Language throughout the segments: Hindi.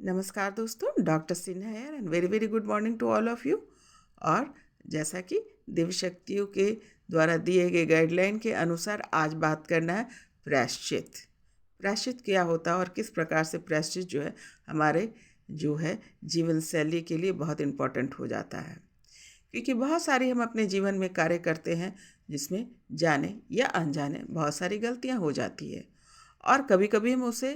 नमस्कार दोस्तों, डॉक्टर सिन्हा है and very very good morning to all of you. और जैसा कि दिव्य शक्तियों के द्वारा दिए गए गाइडलाइन के अनुसार आज बात करना है प्रायश्चित। प्रायश्चित क्या होता है और किस प्रकार से प्रायश्चित जो है हमारे जो है जीवन शैली के लिए बहुत इम्पोर्टेंट हो जाता है, क्योंकि बहुत सारी हम अपने जीवन में कार्य करते हैं जिसमें जाने या अनजाने बहुत सारी गलतियां हो जाती है। और कभी कभी हम उसे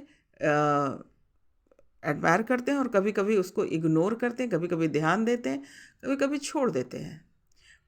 एडमायर करते हैं और कभी कभी उसको इग्नोर करते हैं, कभी कभी ध्यान देते हैं, कभी कभी छोड़ देते हैं।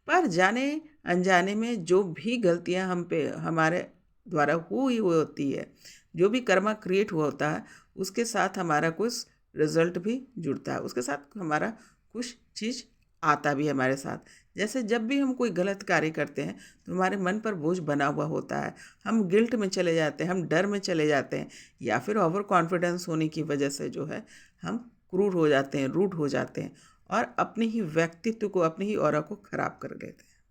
पर जाने अनजाने में जो भी गलतियां हम पे हमारे द्वारा हुई होती है, जो भी कर्मा क्रिएट हुआ होता है, उसके साथ हमारा कुछ रिजल्ट भी जुड़ता है, उसके साथ हमारा कुछ चीज़ आता भी है हमारे साथ। जैसे जब भी हम कोई गलत कार्य करते हैं तो हमारे मन पर बोझ बना हुआ होता है, हम गिल्ट में चले जाते हैं, हम डर में चले जाते हैं, या फिर ओवर कॉन्फिडेंस होने की वजह से जो है हम क्रूर हो जाते हैं, रूड हो जाते हैं और अपने ही व्यक्तित्व को, अपनी ही ऑरा को खराब कर लेते हैं।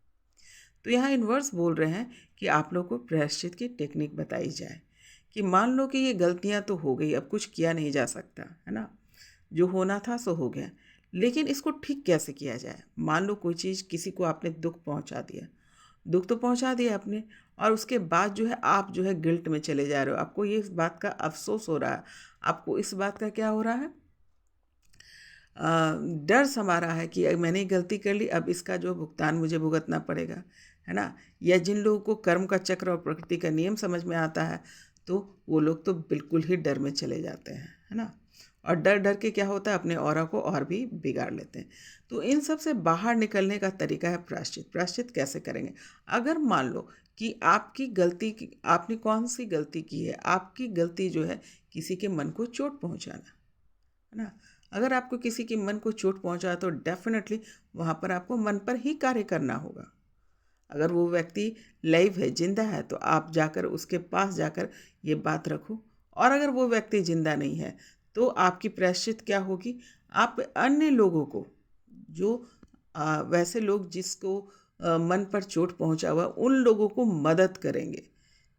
तो यहाँ इन्वर्स बोल रहे हैं कि आप लोग को प्रायश्चित की टेक्निक बताई जाए कि मान लो कि ये गलतियाँ तो हो गई, अब कुछ किया नहीं जा सकता है ना, जो होना था सो हो गया, लेकिन इसको ठीक कैसे किया जाए। मान लो कोई चीज़, किसी को आपने दुख पहुंचा दिया, दुख तो पहुंचा दिया आपने, और उसके बाद जो है आप जो है गिल्ट में चले जा रहे हो, आपको ये इस बात का अफसोस हो रहा है, आपको इस बात का क्या हो रहा है, डर समा रहा है कि मैंने गलती कर ली, अब इसका जो भुगतान मुझे भुगतना पड़ेगा, है ना। या जिन लोगों को कर्म का चक्र और प्रकृति का नियम समझ में आता है तो वो लोग तो बिल्कुल ही डर में चले जाते हैं, है ना। और डर डर के क्या होता है, अपने ऑरा को और भी बिगाड़ लेते हैं। तो इन सब से बाहर निकलने का तरीका है प्रायश्चित। प्रायश्चित कैसे करेंगे? अगर मान लो कि आपकी गलती की, आपने कौन सी गलती की है, आपकी गलती जो है किसी के मन को चोट पहुंचाना, है ना। अगर आपको किसी के मन को चोट पहुंचा तो डेफिनेटली वहाँ पर आपको मन पर ही कार्य करना होगा। अगर वो व्यक्ति लाइव है, जिंदा है, तो आप जाकर उसके पास जाकर ये बात रखो। और अगर वो व्यक्ति जिंदा नहीं है तो आपकी प्रायश्चित क्या होगी, आप अन्य लोगों को, जो वैसे लोग जिसको मन पर चोट पहुंचा हुआ, उन लोगों को मदद करेंगे।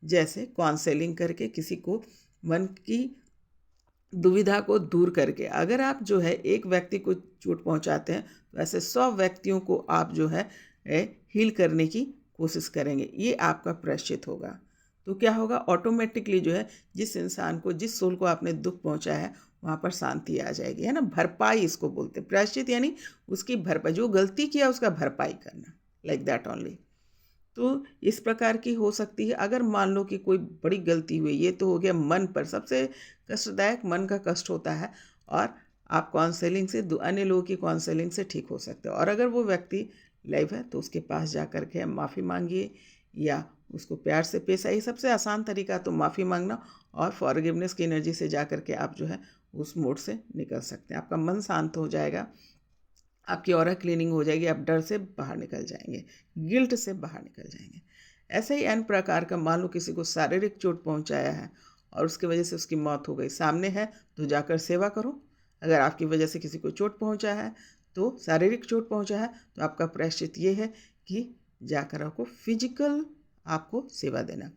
जैसे काउंसलिंग करके किसी को मन की दुविधा को दूर करके, अगर आप जो है एक व्यक्ति को चोट पहुंचाते हैं तो ऐसे 100 व्यक्तियों को आप जो है हील करने की कोशिश करेंगे। ये आपका प्रायश्चित होगा। तो क्या होगा, ऑटोमेटिकली जो है जिस इंसान को, जिस सोल को आपने दुख पहुंचाया है, वहाँ पर शांति आ जाएगी, है ना। भरपाई इसको बोलते हैं प्रायश्चित, यानी उसकी भरपाई, जो गलती किया उसका भरपाई करना, लाइक दैट ओनली। तो इस प्रकार की हो सकती है। अगर मान लो कि कोई बड़ी गलती हुई, ये तो हो गया मन पर, सबसे कष्टदायक मन का कष्ट होता है, और आप काउंसलिंग से, अन्य लोगों की काउंसलिंग से ठीक हो सकते हो। और अगर वो व्यक्ति लाइव है तो उसके पास जा कर के माफ़ी मांगिए या उसको प्यार से पेश आइए। सबसे आसान तरीका तो माफ़ी मांगना, और फॉरगिवनेस की एनर्जी से जा कर के आप जो है उस मोड से निकल सकते हैं। आपका मन शांत हो जाएगा, आपकी ऑरा क्लीनिंग हो जाएगी, आप डर से बाहर निकल जाएंगे, गिल्ट से बाहर निकल जाएंगे। ऐसे ही अन्य प्रकार का, मान लो किसी को शारीरिक चोट पहुंचाया है और उसकी वजह से उसकी मौत हो गई, सामने है तो जाकर सेवा करो। अगर आपकी वजह से किसी को चोट पहुंचा है, तो शारीरिक चोट पहुंचा है, तो आपका प्रायश्चित ये है कि जाकर आपको फिजिकल, आपको सेवा देना।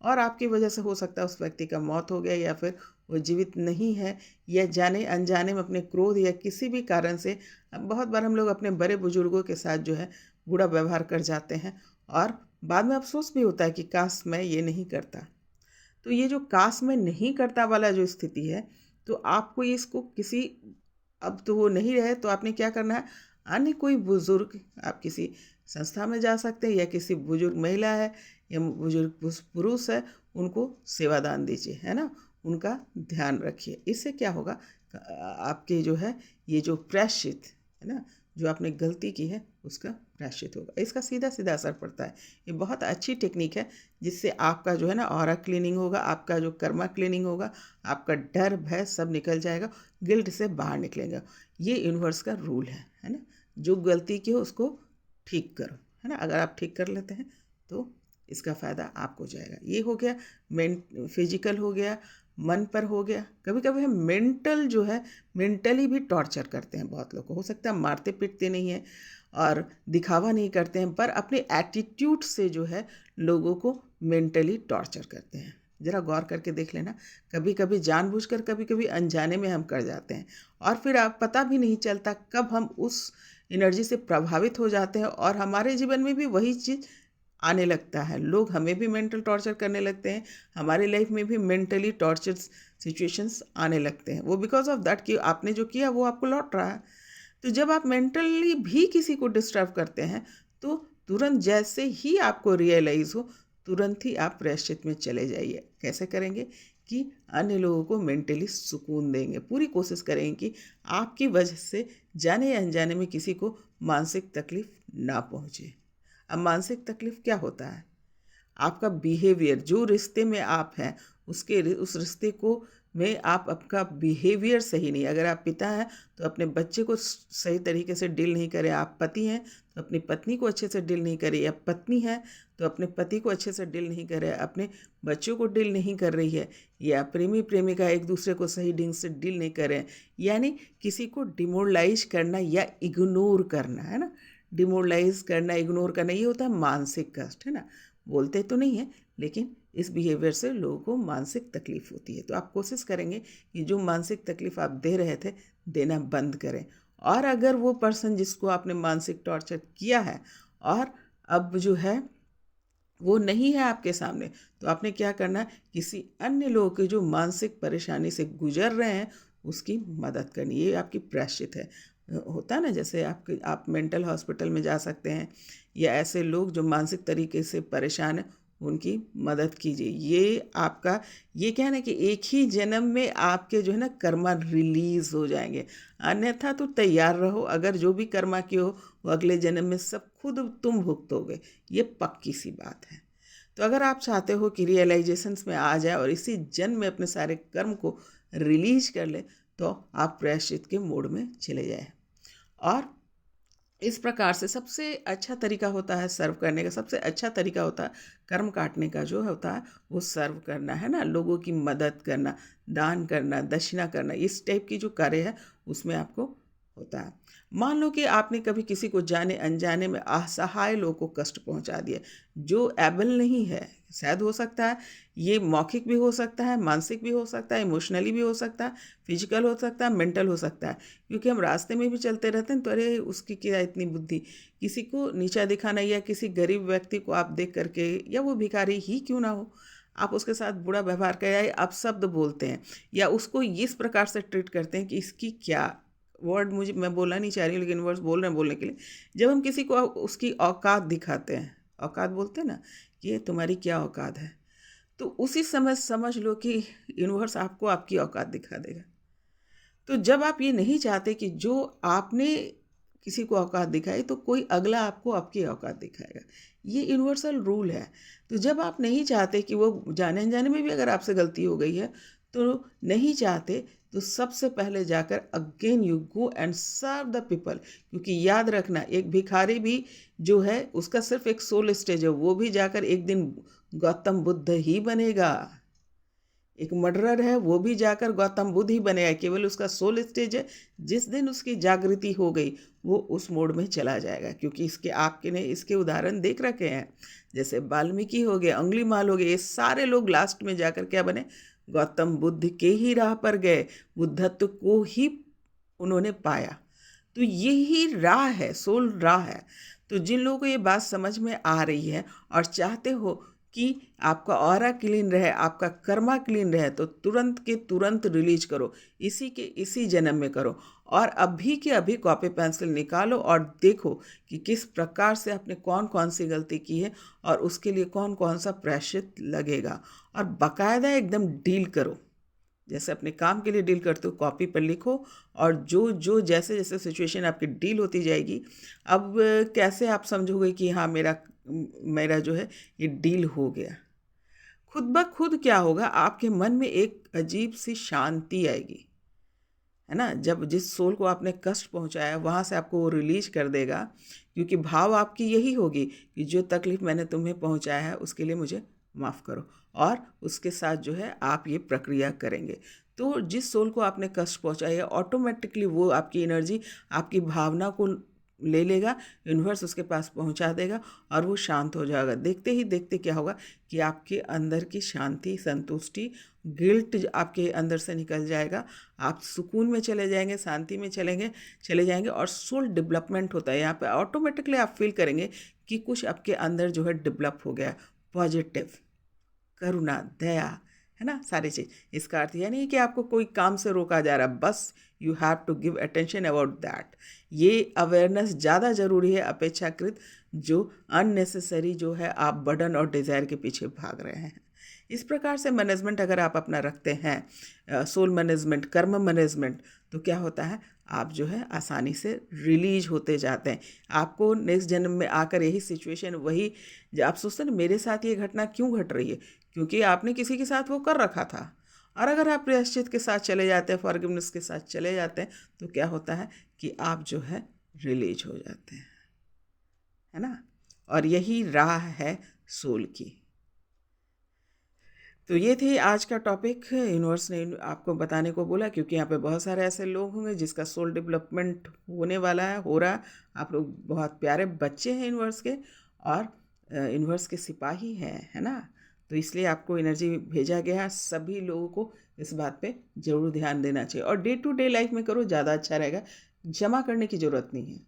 और आपकी वजह से हो सकता है उस व्यक्ति का मौत हो गया, या फिर वो जीवित नहीं है, या जाने अनजाने में अपने क्रोध या किसी भी कारण से, बहुत बार हम लोग अपने बड़े बुजुर्गों के साथ जो है बुरा व्यवहार कर जाते हैं, और बाद में अफसोस भी होता है कि काश मैं ये नहीं करता। तो ये जो काश में नहीं करता वाला जो स्थिति है, तो आपको इसको किसी, अब तो वो नहीं रहे तो आपने क्या करना है, अन्य कोई बुजुर्ग, आप किसी संस्था में जा सकते हैं, या किसी बुजुर्ग महिला है या बुजुर्ग पुरुष है, उनको सेवादान दीजिए, है ना। उनका ध्यान रखिए। इससे क्या होगा, आपके जो है ये जो प्रायश्चित है ना, जो आपने गलती की है उसका प्रायश्चित होगा। इसका सीधा सीधा असर पड़ता है। ये बहुत अच्छी टेक्निक है, जिससे आपका जो है ना ऑरा क्लीनिंग होगा, आपका जो कर्मा क्लीनिंग होगा, आपका डर भय सब निकल जाएगा, गिल्ट से बाहर निकलेगा। ये यूनिवर्स का रूल है ना। जो गलती की हो उसको ठीक करो, है ना। अगर आप ठीक कर लेते हैं तो इसका फ़ायदा आपको हो जाएगा। ये हो गया फिजिकल, हो गया मन पर, हो गया। कभी कभी हम मेंटल जो है, मेंटली भी टॉर्चर करते हैं बहुत लोग को। हो सकता है मारते पीटते नहीं हैं और दिखावा नहीं करते हैं, पर अपने एटीट्यूड से जो है लोगों को मेंटली टॉर्चर करते हैं। ज़रा गौर करके देख लेना, कभी कभी जानबूझकर, कभी कभी अनजाने में हम कर जाते हैं, और फिर आप पता भी नहीं चलता कब हम उस एनर्जी से प्रभावित हो जाते हैं और हमारे जीवन में भी वही चीज़ आने लगता है। लोग हमें भी मेंटल टॉर्चर करने लगते हैं, हमारी लाइफ में भी मेंटली टॉर्चर सिचुएशंस आने लगते हैं। वो बिकॉज ऑफ दैट कि आपने जो किया वो आपको लौट रहा है। तो जब आप मेंटली भी किसी को डिस्टर्ब करते हैं तो तुरंत जैसे ही आपको रियलाइज़ हो, तुरंत ही आप प्रायश्चित में चले जाइए। कैसे करेंगे कि अन्य लोगों को मेंटली सुकून देंगे, पूरी कोशिश करेंगे कि आपकी वजह से जाने या अनजाने में किसी को मानसिक तकलीफ ना पहुँचे। अब मानसिक तकलीफ क्या होता है? आपका बिहेवियर, जो रिश्ते में आप हैं उस रिश्ते को में आपका बिहेवियर सही नहीं। अगर आप पिता हैं तो अपने बच्चे को सही तरीके से डील नहीं करें, आप पति हैं तो अपनी पत्नी को अच्छे से डील नहीं करें, या पत्नी है तो अपने पति को अच्छे से डील नहीं करे, अपने बच्चों को डील नहीं कर रही है, या प्रेमी प्रेमिका एक दूसरे को सही ढंग से डील नहीं करें, यानी किसी को डिमोरलाइज करना या इग्नोर करना, है ना। डिमोरलाइज करना, इग्नोर करना, ये होता है मानसिक कष्ट, है ना। बोलते तो नहीं है, लेकिन इस बिहेवियर से लोगों को मानसिक तकलीफ होती है। तो आप कोशिश करेंगे कि जो मानसिक तकलीफ आप दे रहे थे, देना बंद करें। और अगर वो पर्सन जिसको आपने मानसिक टॉर्चर किया है और अब जो है वो नहीं है आपके सामने, तो आपने क्या करना है, किसी अन्य लोगों के जो मानसिक परेशानी से गुजर रहे हैं उसकी मदद करनी। ये आपकी प्रायश्चित है। होता है ना, जैसे आप मेंटल हॉस्पिटल में जा सकते हैं, या ऐसे लोग जो मानसिक तरीके से परेशान हैं उनकी मदद कीजिए। ये आपका, ये क्या है ना कि एक ही जन्म में आपके जो है ना कर्मा रिलीज हो जाएंगे। अन्यथा तो तैयार रहो, अगर जो भी कर्मा की हो वो अगले जन्म में सब खुद तुम भुगतोगे, ये पक्की सी बात है। तो अगर आप चाहते हो कि रियलाइजेशंस में आ जाए और इसी जन्म में अपने सारे कर्म को रिलीज कर ले, तो आप प्रायश्चित के मोड में चले जाए। और इस प्रकार से सबसे अच्छा तरीका होता है सर्व करने का, सबसे अच्छा तरीका होता है कर्म काटने का जो होता है वो सर्व करना, है ना। लोगों की मदद करना, दान करना, दक्षिणा करना, इस टाइप की जो कार्य है उसमें आपको होता है। मान लो कि आपने कभी किसी को जाने अनजाने में असहाय लोगों को कष्ट पहुंचा दिया, जो एबल नहीं है, शायद हो सकता है ये मौखिक भी हो सकता है, मानसिक भी हो सकता है, इमोशनली भी हो सकता है, फिजिकल हो सकता है, मेंटल हो सकता है। क्योंकि हम रास्ते में भी चलते रहते हैं तो अरे उसकी क्या इतनी बुद्धि, किसी को नीचा दिखाना, या किसी गरीब व्यक्ति को आप देख करके, या वो भिखारी ही क्यों ना हो, आप उसके साथ बुरा व्यवहार कर, या आप शब्द बोलते हैं, या उसको इस प्रकार से ट्रीट करते हैं कि इसकी क्या, वर्ड मुझे, मैं बोलना नहीं चाह रही हूँ लेकिन वर्ड्स बोल रहे हैं बोलने के लिए। जब हम किसी को उसकी औकात दिखाते हैं, औकात बोलते हैं ना, कि ये तुम्हारी क्या औकात है, तो उसी समय समझ लो कि यूनिवर्स आपको आपकी औकात दिखा देगा। तो जब आप ये नहीं चाहते कि जो आपने किसी को औकात दिखाई तो कोई अगला आपको आपकी औकात दिखाएगा, ये यूनिवर्सल रूल है। तो जब आप नहीं चाहते कि वो जाने अनजाने में भी अगर आपसे गलती हो गई है तो नहीं चाहते, तो सबसे पहले जाकर again you go and serve the people. क्योंकि याद रखना, एक भिखारी भी जो है उसका सिर्फ एक सोल स्टेज है, वो भी जाकर एक दिन गौतम बुद्ध ही बनेगा। एक मर्डरर है वो भी जाकर गौतम बुद्ध ही बनेगा, केवल उसका सोल स्टेज है। जिस दिन उसकी जागृति हो गई वो उस मोड में चला जाएगा। क्योंकि इसके आपके ने इसके उदाहरण देख रखे हैं, जैसे वाल्मीकि हो गए, अंगुलीमाल हो गए, ये सारे लोग लास्ट में जाकर क्या बने, गौतम बुद्ध के ही राह पर गए, बुद्धत्व को ही उन्होंने पाया। तो यही राह है, सोल राह है। तो जिन लोगों को ये बात समझ में आ रही है और चाहते हो कि आपका ऑरा क्लीन रहे, आपका कर्मा क्लीन रहे, तो तुरंत के तुरंत रिलीज करो, इसी के इसी जन्म में करो। और अभी के अभी कॉपी पेंसिल निकालो और देखो कि किस प्रकार से आपने कौन कौन सी गलती की है और उसके लिए कौन कौन सा प्रायश्चित लगेगा। और बाकायदा एकदम डील करो, जैसे अपने काम के लिए डील करते हो कॉपी पर लिखो, और जो जो जैसे जैसे सिचुएशन आपकी डील होती जाएगी, अब कैसे आप समझोगे कि हाँ मेरा मेरा जो है ये डील हो गया, खुद ब खुद क्या होगा, आपके मन में एक अजीब सी शांति आएगी, है ना। जब जिस सोल को आपने कष्ट पहुंचाया वहाँ से आपको वो रिलीज कर देगा, क्योंकि भाव आपकी यही होगी कि जो तकलीफ़ मैंने तुम्हें पहुंचाया है उसके लिए मुझे माफ़ करो, और उसके साथ जो है आप ये प्रक्रिया करेंगे। तो जिस सोल को आपने कष्ट पहुंचाया ऑटोमेटिकली वो आपकी एनर्जी, आपकी भावना को ले लेगा, यूनिवर्स उसके पास पहुंचा देगा और वो शांत हो जाएगा। देखते ही देखते क्या होगा कि आपके अंदर की शांति, संतुष्टि, गिल्ट आपके अंदर से निकल जाएगा। आप सुकून में चले जाएंगे, शांति में चले जाएंगे और सोल डेवलपमेंट होता है। यहाँ पे ऑटोमेटिकली आप फील करेंगे कि कुछ आपके अंदर जो है डेवलप हो गया, पॉजिटिव, करुणा, दया, है ना, सारी चीज़। इसका अर्थ यह नहीं कि आपको कोई काम से रोका जा रहा है, बस you have to give attention about that. ये अवेयरनेस ज़्यादा ज़रूरी है अपेक्षाकृत जो अननेसेसरी जो है आप बर्डन और डिज़ायर के पीछे भाग रहे हैं। इस प्रकार से मैनेजमेंट अगर आप अपना रखते हैं, सोल मैनेजमेंट, कर्म मैनेजमेंट, तो क्या होता है, आप जो है आसानी से रिलीज होते जाते हैं। आपको नेक्स्ट जन्म में आकर यही सिचुएशन, वही जो आप सोचते हैं ना, मेरे साथ ये घटना क्यों घट रही है, क्योंकि आपने किसी के साथ वो कर रखा था। और अगर आप प्रायश्चित के साथ चले जाते हैं, फॉरगिवनेस के साथ चले जाते हैं, तो क्या होता है कि आप जो है रिलीज हो जाते हैं, है ना। और यही राह है सोल की। तो ये थी आज का टॉपिक। यूनिवर्स ने आपको बताने को बोला क्योंकि यहाँ पे बहुत सारे ऐसे लोग होंगे जिसका सोल डेवलपमेंट होने वाला है, हो रहा है। आप लोग बहुत प्यारे बच्चे हैं यूनिवर्स के और यूनिवर्स के सिपाही हैं, है ना। तो इसलिए आपको एनर्जी भेजा गया है। सभी लोगों को इस बात पे ज़रूर ध्यान देना चाहिए और डे टू डे लाइफ में करो, ज़्यादा अच्छा रहेगा। जमा करने की ज़रूरत नहीं है।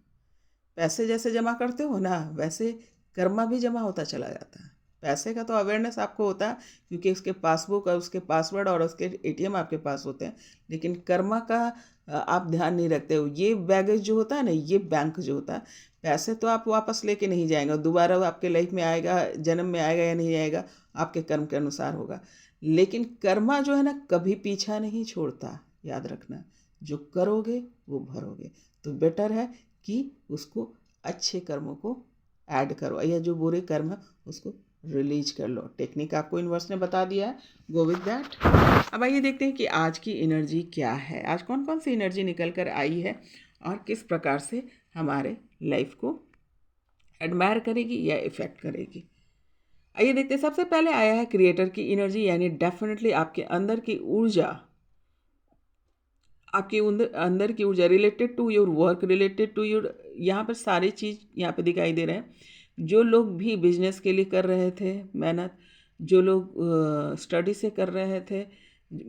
पैसे जैसे जमा करते हो ना, वैसे कर्मा भी जमा होता चला जाता है। पैसे का तो अवेयरनेस आपको होता है क्योंकि उसके पासबुक और उसके पासवर्ड और उसके एटीएम आपके पास होते हैं, लेकिन कर्मा का आप ध्यान नहीं रखते हो। ये बैगेज जो होता है ना, ये बैंक जो होता है, पैसे तो आप वापस लेके नहीं जाएंगे, दोबारा आपके लाइफ में आएगा, जन्म में आएगा या नहीं आएगा, आपके कर्म के अनुसार होगा। लेकिन कर्मा जो है ना, कभी पीछा नहीं छोड़ता, याद रखना। जो करोगे वो भरोगे। तो बेटर है कि उसको, अच्छे कर्मों को ऐड करो या जो बुरे कर्म है उसको रिलीज कर लो। टेक्निक आपको यूनिवर्स ने बता दिया है, गो विद दैट। अब आइए देखते हैं कि आज की एनर्जी क्या है, आज कौन कौन सी एनर्जी निकल कर आई है और किस प्रकार से हमारे लाइफ को एडमायर करेगी या इफेक्ट करेगी। आइए देखते हैं। सबसे पहले आया है क्रिएटर की एनर्जी, यानी डेफिनेटली आपके अंदर की ऊर्जा, आपके अंदर की ऊर्जा related to your work, related to your, यहाँ पर सारी चीज़ यहाँ पे दिखाई दे रहे हैं। जो लोग भी बिजनेस के लिए कर रहे थे मेहनत, जो लोग स्टडी से कर रहे थे,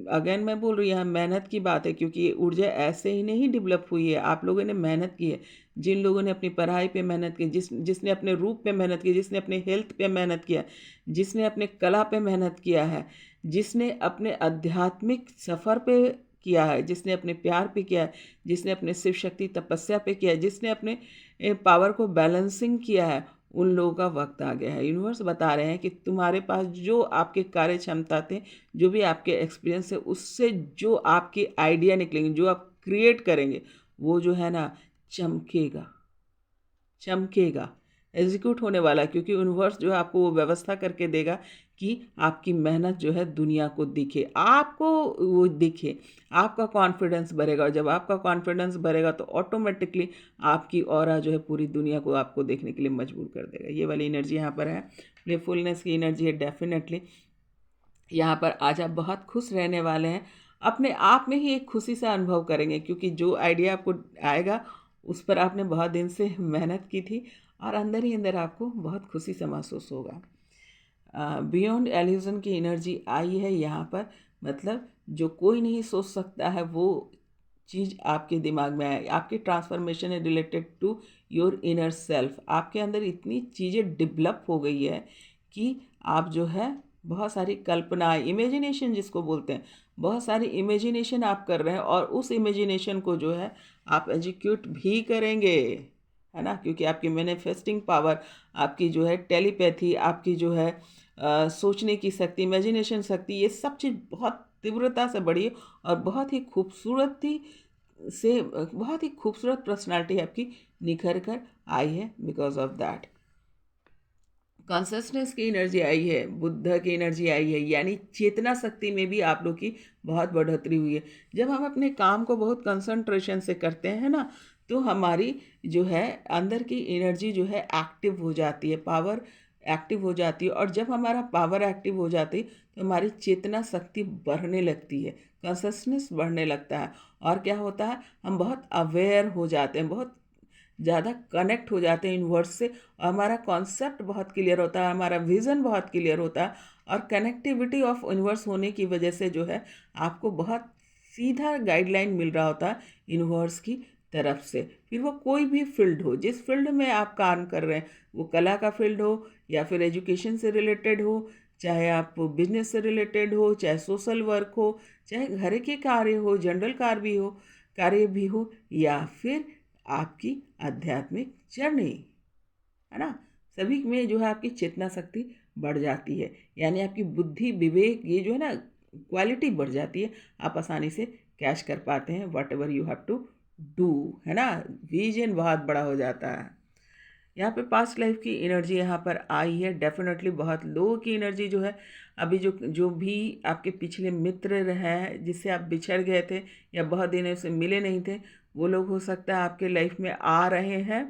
अगेन मैं बोल रही हूँ यहाँ मेहनत की बात है क्योंकि ये ऊर्जा ऐसे ही नहीं डेवलप हुई है, आप लोगों ने मेहनत की है। जिन लोगों ने अपनी पढ़ाई पे मेहनत की, जिसने अपने रूप पे मेहनत की, जिसने अपने हेल्थ पे मेहनत किया, जिसने अपने कला पे मेहनत किया है, जिसने अपने आध्यात्मिक सफ़र पे किया है, जिसने अपने प्यार पे किया है, जिसने अपने शिव शक्ति तपस्या पे किया है, जिसने अपने पावर को बैलेंसिंग किया है, उन लोगों का वक्त आ गया है। यूनिवर्स बता रहे हैं कि तुम्हारे पास जो आपके कार्य क्षमता थे, जो भी आपके एक्सपीरियंस है, उससे जो आपके आइडिया निकलेंगे, जो आप क्रिएट करेंगे, वो जो है ना चमकेगा, चमकेगा, एग्जीक्यूट होने वाला है। क्योंकि यूनिवर्स जो है आपको वो व्यवस्था करके देगा कि आपकी मेहनत जो है दुनिया को दिखे, आपको वो दिखे, आपका कॉन्फिडेंस बढ़ेगा। और जब आपका कॉन्फिडेंस बढ़ेगा तो ऑटोमेटिकली आपकी ऑरा जो है पूरी दुनिया को आपको देखने के लिए मजबूर कर देगा। ये वाली एनर्जी यहाँ पर है, प्लेफुलनेस की एनर्जी है। डेफिनेटली यहाँ पर आज आप बहुत खुश रहने वाले हैं, अपने आप में ही एक खुशी सा अनुभव करेंगे क्योंकि जो आइडिया आपको आएगा उस पर आपने बहुत दिन से मेहनत की थी और अंदर ही अंदर आपको बहुत खुशी से महसूस होगा। बियॉन्ड एल्यूजन की एनर्जी आई है यहाँ पर, मतलब जो कोई नहीं सोच सकता है वो चीज़ आपके दिमाग में आए। आपकी ट्रांसफॉर्मेशन है related to your inner self. आपके अंदर इतनी चीज़ें डेवलप हो गई है कि आप जो है बहुत सारी कल्पना, इमेजिनेशन जिसको बोलते हैं, बहुत सारी इमेजिनेशन आप कर रहे हैं और उस इमेजिनेशन को जो है आप एग्जीक्यूट भी करेंगे, है ना। क्योंकि आपकी मैनिफेस्टिंग पावर, आपकी जो है टेलीपैथी, आपकी जो है सोचने की शक्ति, इमेजिनेशन शक्ति, ये सब चीज़ बहुत तीव्रता से बढ़ी है और बहुत ही खूबसूरती से, बहुत ही खूबसूरत पर्सनालिटी आपकी निखर कर आई है बिकॉज ऑफ दैट। कॉन्शसनेस की एनर्जी आई है, बुद्ध की एनर्जी आई है, यानी चेतना शक्ति में भी आप लोग की बहुत बढ़ोतरी हुई है। जब हम अपने काम को बहुत कंसंट्रेशन से करते हैं ना, तो हमारी जो है अंदर की एनर्जी जो है एक्टिव हो जाती है, पावर एक्टिव हो जाती है। और जब हमारा पावर एक्टिव हो जाती है तो हमारी चेतना शक्ति बढ़ने लगती है, कॉन्शसनेस बढ़ने लगता है। और क्या होता है, हम बहुत अवेयर हो जाते हैं, बहुत ज़्यादा कनेक्ट हो जाते हैं यूनिवर्स से, और हमारा कॉन्सेप्ट बहुत क्लियर होता है, हमारा विज़न बहुत क्लियर होता है, और कनेक्टिविटी ऑफ यूनिवर्स होने की वजह से जो है आपको बहुत सीधा गाइडलाइन मिल रहा होता है यूनिवर्स की तरफ से। फिर वो कोई भी फील्ड हो, जिस फील्ड में आप काम कर रहे हैं, वो कला का फील्ड हो या फिर एजुकेशन से रिलेटेड हो, चाहे आप बिजनेस से रिलेटेड हो, चाहे सोशल वर्क हो, चाहे घर के कार्य हो, जनरल कार्य भी हो, या फिर आपकी आध्यात्मिक जर्नी, है ना, सभी में जो है आपकी चेतना शक्ति बढ़ जाती है, यानी आपकी बुद्धि विवेक ये जो है ना क्वालिटी बढ़ जाती है, आप आसानी से कैच कर पाते हैं whatever you have to do, है ना, विजन बहुत बड़ा हो जाता है। यहाँ पे पास्ट लाइफ की एनर्जी यहाँ पर आई है, डेफिनेटली बहुत लोगों की एनर्जी जो है अभी जो जो भी आपके पिछले मित्र हैं जिससे आप बिछड़ गए थे या बहुत दिनों से मिले नहीं थे, वो लोग हो सकता है आपके लाइफ में आ रहे हैं।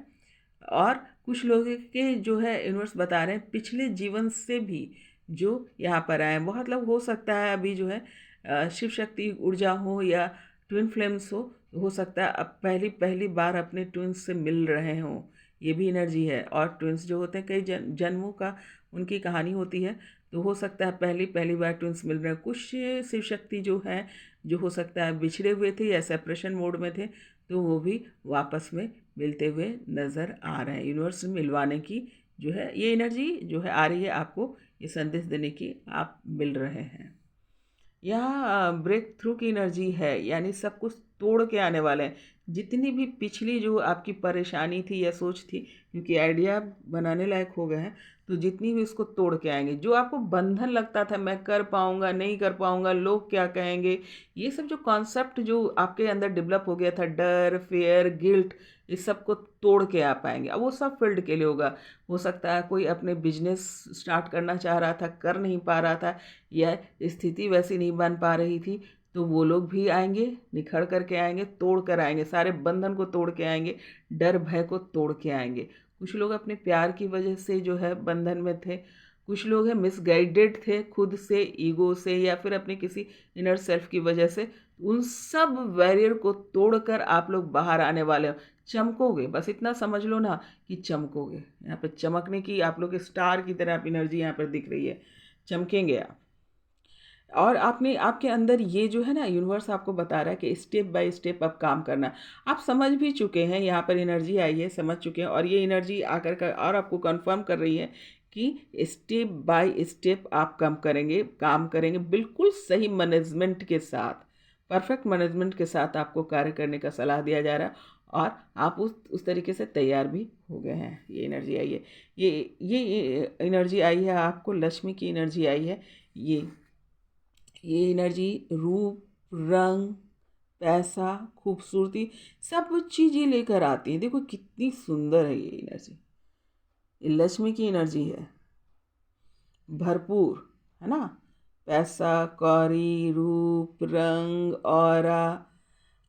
और कुछ लोगों के जो है यूनिवर्स बता रहे हैं पिछले जीवन से भी जो यहाँ पर आए हैं, बहुत लोग हो सकता है अभी जो है शिव शक्ति ऊर्जा हो या ट्विन फ्लेम्स हो सकता है अब पहली पहली बार अपने ट्विन्स से मिल रहे हों, ये भी एनर्जी है। और ट्विन्स जो होते हैं कई जन्मों का उनकी कहानी होती है, तो हो सकता है पहली पहली बार ट्विन्स मिल रहे हैं। कुछ शिव शक्ति जो है जो हो सकता है बिछड़े हुए थे या सेपरेशन मोड में थे, तो वो भी वापस में मिलते हुए नज़र आ रहे हैं। यूनिवर्स मिलवाने की जो है ये एनर्जी जो है आ रही है, आपको ये संदेश देने की आप मिल रहे हैं। यहाँ ब्रेक थ्रू की एनर्जी है, यानी सब कुछ तोड़ के आने वाले हैं। जितनी भी पिछली जो आपकी परेशानी थी या सोच थी, क्योंकि आइडिया बनाने लायक हो गए हैं, तो जितनी भी उसको तोड़ के आएंगे। जो आपको बंधन लगता था मैं कर पाऊँगा नहीं कर पाऊँगा, लोग क्या कहेंगे, ये सब जो कॉन्सेप्ट जो आपके अंदर डेवलप हो गया था, डर फियर गिल्ट, इस सब को तोड़ के आ पाएंगे। अब वो सब फील्ड के लिए होगा। हो सकता है कोई अपने बिजनेस स्टार्ट करना चाह रहा था, कर नहीं पा रहा था, या स्थिति वैसी नहीं बन पा रही थी, तो वो लोग भी आएंगे, निखर करके आएंगे, तोड़ कर आएंगे, सारे बंधन को तोड़ के आएंगे, डर भय को तोड़ के आएंगे। कुछ लोग अपने प्यार की वजह से जो है बंधन में थे, कुछ लोग हैं मिसगाइडेड थे खुद से, ईगो से, या फिर अपने किसी इनर सेल्फ की वजह से। उन सब बैरियर को तोड़कर आप लोग बाहर आने वाले हो, चमकोगे। बस इतना समझ लो ना कि चमकोगे। यहाँ पे चमकने की आप लोग स्टार की तरह आप एनर्जी यहाँ पर दिख रही है, चमकेंगे आप। और आपने आपके अंदर ये जो है ना यूनिवर्स आपको बता रहा है कि स्टेप बाय स्टेप अब काम करना है। आप समझ भी चुके हैं, यहाँ पर एनर्जी आई है, समझ चुके हैं, और ये एनर्जी आकर कर और आपको कंफर्म कर रही है कि स्टेप बाय स्टेप आप काम करेंगे बिल्कुल सही मैनेजमेंट के साथ, परफेक्ट मैनेजमेंट के साथ आपको कार्य करने का सलाह दिया जा रहा है। और आप उस तरीके से तैयार भी हो गए हैं। ये एनर्जी आई है, ये एनर्जी आई है, आपको लक्ष्मी की एनर्जी आई है। ये एनर्जी रूप रंग पैसा खूबसूरती सब चीज़ें लेकर आती है। देखो कितनी सुंदर है ये एनर्जी, ये लक्ष्मी की एनर्जी है, भरपूर, है ना। पैसा कौड़ी रूप रंग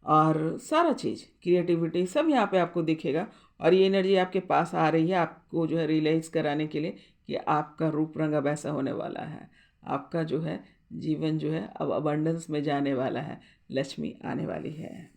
और सारा चीज़ क्रिएटिविटी सब यहाँ पे आपको दिखेगा। और ये एनर्जी आपके पास आ रही है आपको जो है रियलाइज़ कराने के लिए कि आपका रूप रंग अब ऐसा होने वाला है, आपका जो है जीवन जो है अब अबंडेंस में जाने वाला है, लक्ष्मी आने वाली है।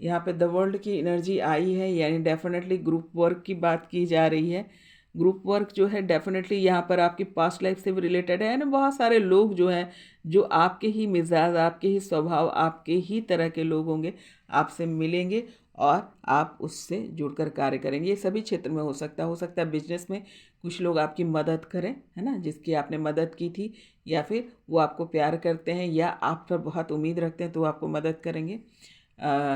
यहाँ पे द वर्ल्ड की एनर्जी आई है, यानी डेफिनेटली ग्रुप वर्क की बात की जा रही है। ग्रुप वर्क जो है डेफिनेटली यहाँ पर आपकी पास्ट लाइफ से भी रिलेटेड है, यानी बहुत सारे लोग जो हैं जो आपके ही मिजाज, आपके ही स्वभाव, आपके ही तरह के लोग होंगे, आपसे मिलेंगे और आप उससे जुड़कर कार्य करेंगे। ये सभी क्षेत्र में हो सकता है बिजनेस में कुछ लोग आपकी मदद करें, है ना, जिसकी आपने मदद की थी, या फिर वो आपको प्यार करते हैं या आप पर बहुत उम्मीद रखते हैं तो वो आपको मदद करेंगे,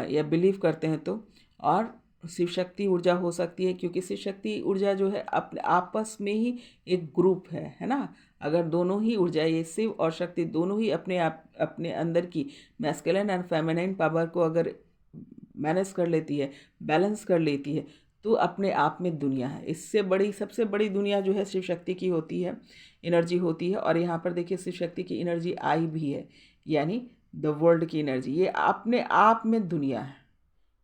या बिलीव करते हैं तो। और शिव शक्ति ऊर्जा हो सकती है, क्योंकि शिव शक्ति ऊर्जा जो है अपने आपस में ही एक ग्रुप है ना। अगर दोनों ही ऊर्जा, ये शिव और शक्ति दोनों ही अपने अंदर की मैस्कुलिन एंड फेमिनिन पावर को अगर मैनेज कर लेती है, बैलेंस कर लेती है, तो अपने आप में दुनिया है। इससे बड़ी सबसे बड़ी दुनिया जो है शिव शक्ति की होती है, एनर्जी होती है। और यहाँ पर देखिए शिव शक्ति की एनर्जी आई भी है, यानी द वर्ल्ड की एनर्जी, ये अपने आप में दुनिया है।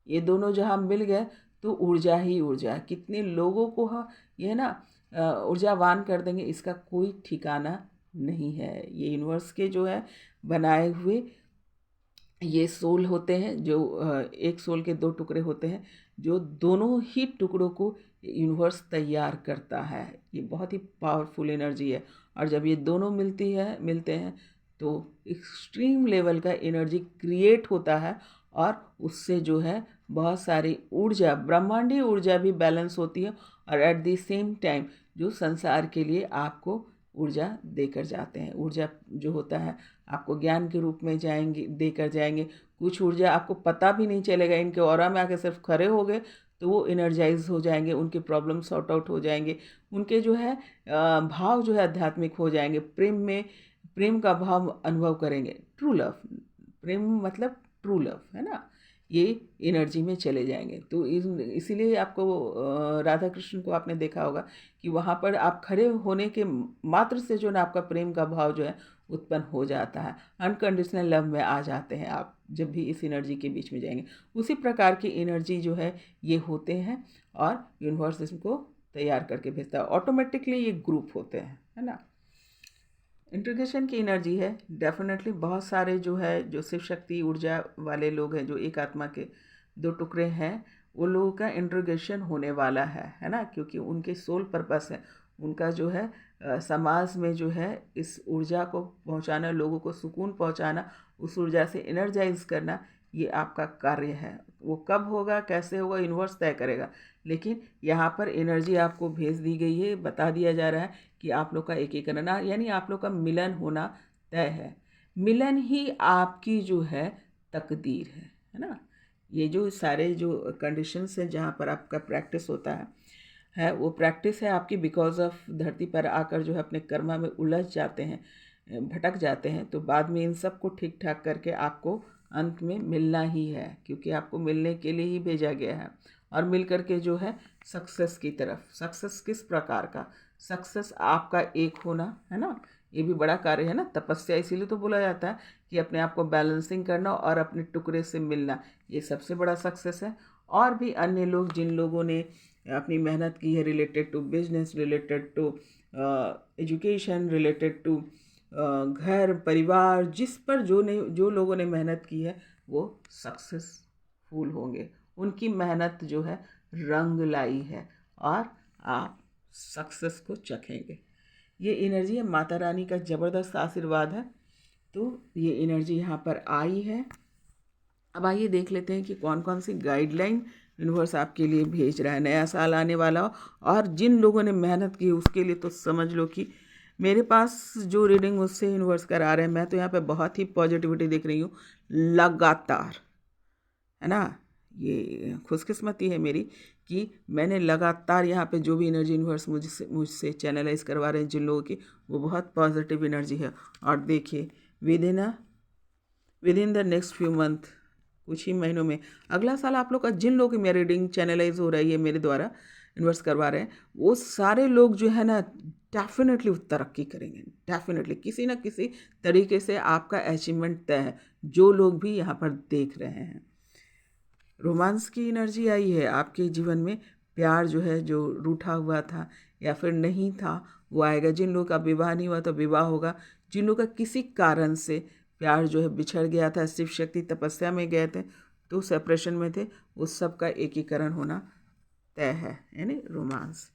ये दोनों जहाँ मिल गए तो ऊर्जा ही ऊर्जा है। कितने लोगों को ये ना ऊर्जावान कर देंगे, इसका कोई ठिकाना नहीं है। ये यूनिवर्स के जो है बनाए हुए ये सोल होते हैं जो एक सोल के दो टुकड़े होते हैं, जो दोनों ही टुकड़ों को यूनिवर्स तैयार करता है। ये बहुत ही पावरफुल एनर्जी है, और जब ये दोनों मिलते हैं तो एक्सट्रीम लेवल का एनर्जी क्रिएट होता है, और उससे जो है बहुत सारी ऊर्जा, ब्रह्मांडीय ऊर्जा भी बैलेंस होती है, और एट द सेम टाइम जो संसार के लिए आपको ऊर्जा देकर जाते हैं। ऊर्जा जो होता है आपको ज्ञान के रूप में देकर जाएंगे। कुछ ऊर्जा आपको पता भी नहीं चलेगा, इनके ऑरा में आके सिर्फ खड़े हो गए तो वो एनर्जाइज हो जाएंगे, उनके प्रॉब्लम सॉर्ट आउट हो जाएंगे, उनके जो है भाव जो है आध्यात्मिक हो जाएंगे, प्रेम का भाव अनुभव करेंगे। ट्रू लव, प्रेम मतलब ट्रू लव है ना, ये एनर्जी में चले जाएंगे। तो इसीलिए आपको राधा कृष्ण को आपने देखा होगा कि वहाँ पर आप खड़े होने के मात्र से जो ना आपका प्रेम का भाव जो है उत्पन्न हो जाता है, अनकंडीशनल लव में आ जाते हैं आप जब भी इस एनर्जी के बीच में जाएंगे। उसी प्रकार की एनर्जी जो है ये होते हैं, और यूनिवर्स इसको तैयार करके भेजता है। ऑटोमेटिकली ये ग्रुप होते हैं, है ना। इंटीग्रेशन की एनर्जी है डेफिनेटली। बहुत सारे जो है जो शिव शक्ति ऊर्जा वाले लोग हैं, जो एक आत्मा के दो टुकड़े हैं, वो लोगों का इंटीग्रेशन होने वाला है ना, क्योंकि उनके सोल पर्पस है, उनका जो है समाज में जो है इस ऊर्जा को पहुंचाना, लोगों को सुकून पहुंचाना, उस ऊर्जा से एनर्जाइज करना, ये आपका कार्य है। वो कब होगा, कैसे होगा, यूनिवर्स तय करेगा, लेकिन यहाँ पर एनर्जी आपको भेज दी गई है, बता दिया जा रहा है कि आप लोग का एकीकरण, यानी आप लोग का मिलन होना तय है। मिलन ही आपकी जो है तकदीर है ना। ये जो सारे जो कंडीशंस हैं जहाँ पर आपका प्रैक्टिस होता है वो प्रैक्टिस है आपकी, बिकॉज ऑफ धरती पर आकर जो है अपने कर्मा में उलझ जाते हैं, भटक जाते हैं, तो बाद में इन सब को ठीक ठाक करके आपको अंत में मिलना ही है, क्योंकि आपको मिलने के लिए ही भेजा गया है। और मिल करके जो है सक्सेस की तरफ, सक्सेस किस प्रकार का, सक्सेस आपका एक होना है ना, ये भी बड़ा कार्य है ना। तपस्या इसीलिए तो बोला जाता है कि अपने आप को बैलेंसिंग करना और अपने टुकड़े से मिलना, ये सबसे बड़ा सक्सेस है। और भी अन्य लोग जिन लोगों ने अपनी मेहनत की है, related to business, related to education, related to घर परिवार, जिस पर जो लोगों ने मेहनत की है वो सक्सेसफुल होंगे। उनकी मेहनत जो है रंग लाई है, और आप सक्सेस को चखेंगे। ये एनर्जी है, माता रानी का ज़बरदस्त आशीर्वाद है। तो ये एनर्जी यहाँ पर आई है। अब आइए देख लेते हैं कि कौन कौन सी गाइडलाइन यूनिवर्स आपके लिए भेज रहा है। नया साल आने वाला हो, और जिन लोगों ने मेहनत की उसके लिए तो समझ लो कि मेरे पास जो रीडिंग मुझसे यूनिवर्स करा रहे हैं, मैं तो यहाँ पे बहुत ही पॉजिटिविटी देख रही हूँ लगातार, है ना। ये खुशकिस्मती है मेरी कि मैंने लगातार यहाँ पे जो भी एनर्जी यूनिवर्स मुझसे चैनलाइज करवा रहे हैं जिन लोगों की, वो बहुत पॉजिटिव एनर्जी है। और देखिए with in the next few month, कुछ ही महीनों में, अगला साल आप लोग का जिन लोगों की मेरी रीडिंग चैनलाइज हो रही है मेरे द्वारा यूनिवर्स करवा रहे हैं, वो सारे लोग जो है ना डेफिनेटली तरक्की करेंगे। डेफिनेटली किसी न किसी तरीके से आपका अचीवमेंट तय है, जो लोग भी यहाँ पर देख रहे हैं। रोमांस की एनर्जी आई है आपके जीवन में। प्यार जो है, जो रूठा हुआ था या फिर नहीं था, वो आएगा। जिन लोगों का विवाह नहीं हुआ तो विवाह होगा। जिन लोगों का किसी कारण से प्यार जो है बिछड़ गया था, शिव शक्ति तपस्या में गए थे तो सेपरेशन में थे, उस सब का एकीकरण होना तय है, यानी रोमांस।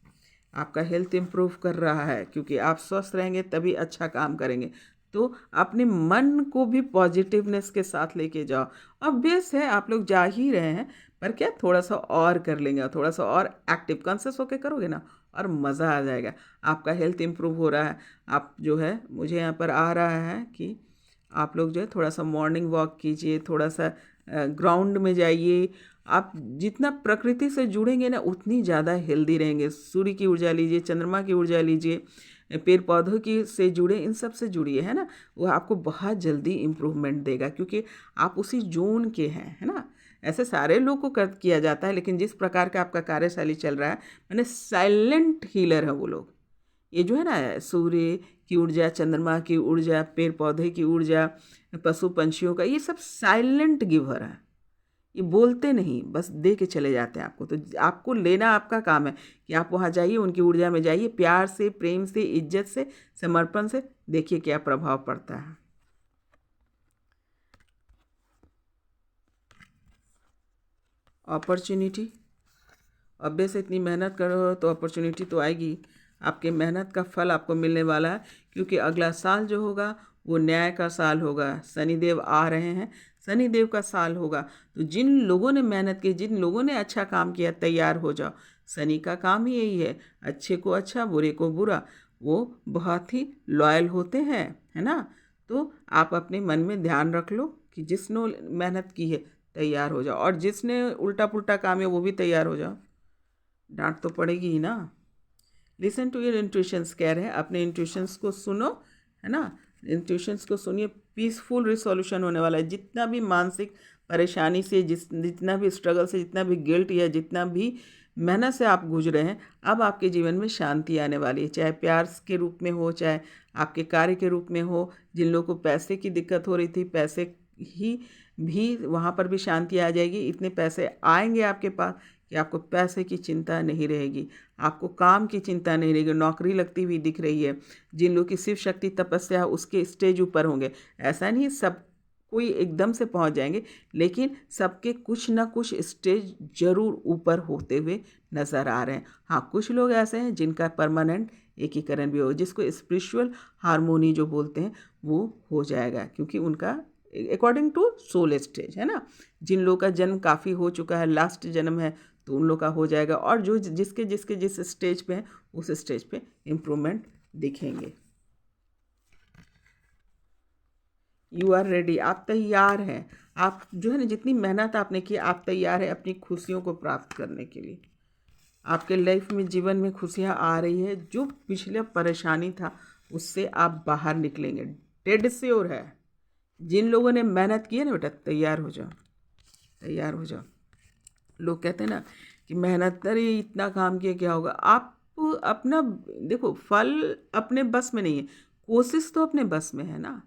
आपका हेल्थ इम्प्रूव कर रहा है, क्योंकि आप स्वस्थ रहेंगे तभी अच्छा काम करेंगे। तो अपने मन को भी पॉजिटिवनेस के साथ लेके जाओ। ऑब्वियस है आप लोग जा ही रहे हैं, पर क्या थोड़ा सा और कर लेंगे, थोड़ा सा और एक्टिव कॉन्शियस होके करोगे ना, और मज़ा आ जाएगा। आपका हेल्थ इम्प्रूव हो रहा है। आप जो है, मुझे यहाँ पर आ रहा है कि आप लोग जो है थोड़ा सा मॉर्निंग वॉक कीजिए, थोड़ा सा ग्राउंड में जाइए। आप जितना प्रकृति से जुड़ेंगे ना उतनी ज़्यादा हेल्दी रहेंगे। सूर्य की ऊर्जा लीजिए, चंद्रमा की ऊर्जा लीजिए, पेड़ पौधों की से जुड़े, इन सब से जुड़िए, है ना। वो आपको बहुत जल्दी इम्प्रूवमेंट देगा, क्योंकि आप उसी जोन के हैं, है ना। ऐसे सारे लोग को कर किया जाता है, लेकिन जिस प्रकार का आपका कार्यशैली चल रहा है, मैंने साइलेंट हीलर है वो लोग। ये जो है ना, सूर्य की ऊर्जा, चंद्रमा की ऊर्जा, पेड़ पौधे की ऊर्जा, पशु पंछियों का, ये सब साइलेंट गिवर है। ये बोलते नहीं, बस दे के चले जाते हैं आपको। तो आपको लेना आपका काम है कि आप वहाँ जाइए, उनकी ऊर्जा में जाइए, प्यार से, प्रेम से, इज्जत से, समर्पण से। देखिए क्या प्रभाव पड़ता है। अपॉर्चुनिटी, अभी से इतनी मेहनत करो तो अपॉर्चुनिटी तो आएगी। आपके मेहनत का फल आपको मिलने वाला है, क्योंकि अगला साल जो होगा वो न्याय का साल होगा। शनिदेव आ रहे हैं, शनिदेव का साल होगा। तो जिन लोगों ने मेहनत की, जिन लोगों ने अच्छा काम किया, तैयार हो जाओ। शनि का काम ही यही है, अच्छे को अच्छा, बुरे को बुरा। वो बहुत ही लॉयल होते हैं, है ना। तो आप अपने मन में ध्यान रख लो कि जिसने मेहनत की है तैयार हो जाओ, और जिसने उल्टा पुल्टा काम है वो भी तैयार हो जाओ। डांट तो पड़ेगी ही ना। लिसन टू योर इंट्यूशंस कह रहे हैं, अपने इंट्यूशंस को सुनो, है ना। इंट्यूशंस को सुनिए, पीसफुल रिसोल्यूशन होने वाला है। जितना भी मानसिक परेशानी से, जितना भी स्ट्रगल से, जितना भी गिल्ट या जितना भी मेहनत से आप गुजरे हैं, अब आपके जीवन में शांति आने वाली है। चाहे प्यार के रूप में हो, चाहे आपके कार्य के रूप में हो। जिन लोगों को पैसे की दिक्कत हो रही थी, पैसे ही भी वहाँ पर भी शांति आ जाएगी। इतने पैसे आएंगे आपके पास कि आपको पैसे की चिंता नहीं रहेगी, आपको काम की चिंता नहीं रहेगी। नौकरी लगती हुई दिख रही है। जिन लोगों की शिव शक्ति तपस्या है उसके स्टेज ऊपर होंगे। ऐसा नहीं सब कोई एकदम से पहुंच जाएंगे, लेकिन सबके कुछ ना कुछ स्टेज जरूर ऊपर होते हुए नज़र आ रहे हैं। हाँ, कुछ लोग ऐसे हैं जिनका परमानेंट एकीकरण भी हो, जिसको स्पिरिचुअल हारमोनी जो बोलते हैं वो हो जाएगा, क्योंकि उनका अकॉर्डिंग टू सोल स्टेज, है ना। जिन लोगों का जन्म काफ़ी हो चुका है, लास्ट जन्म है, तो उन लोग का हो जाएगा। और जो जिसके जिसके जिस स्टेज पे हैं उस स्टेज पे इम्प्रूवमेंट दिखेंगे। यू आर रेडी, आप तैयार हैं। आप जो है ना, जितनी मेहनत आपने की, आप तैयार है अपनी खुशियों को प्राप्त करने के लिए। आपके लाइफ में, जीवन में खुशियाँ आ रही है। जो पिछले परेशानी था उससे आप बाहर निकलेंगे, डेड श्योर है। जिन लोगों ने मेहनत की है ना बेटा, तैयार हो जाओ, तैयार हो जाओ। लोग कहते हैं ना कि मेहनत, अरे इतना काम किया क्या होगा। आप अपना देखो, फल अपने बस में नहीं है, कोशिश तो अपने बस में है ना।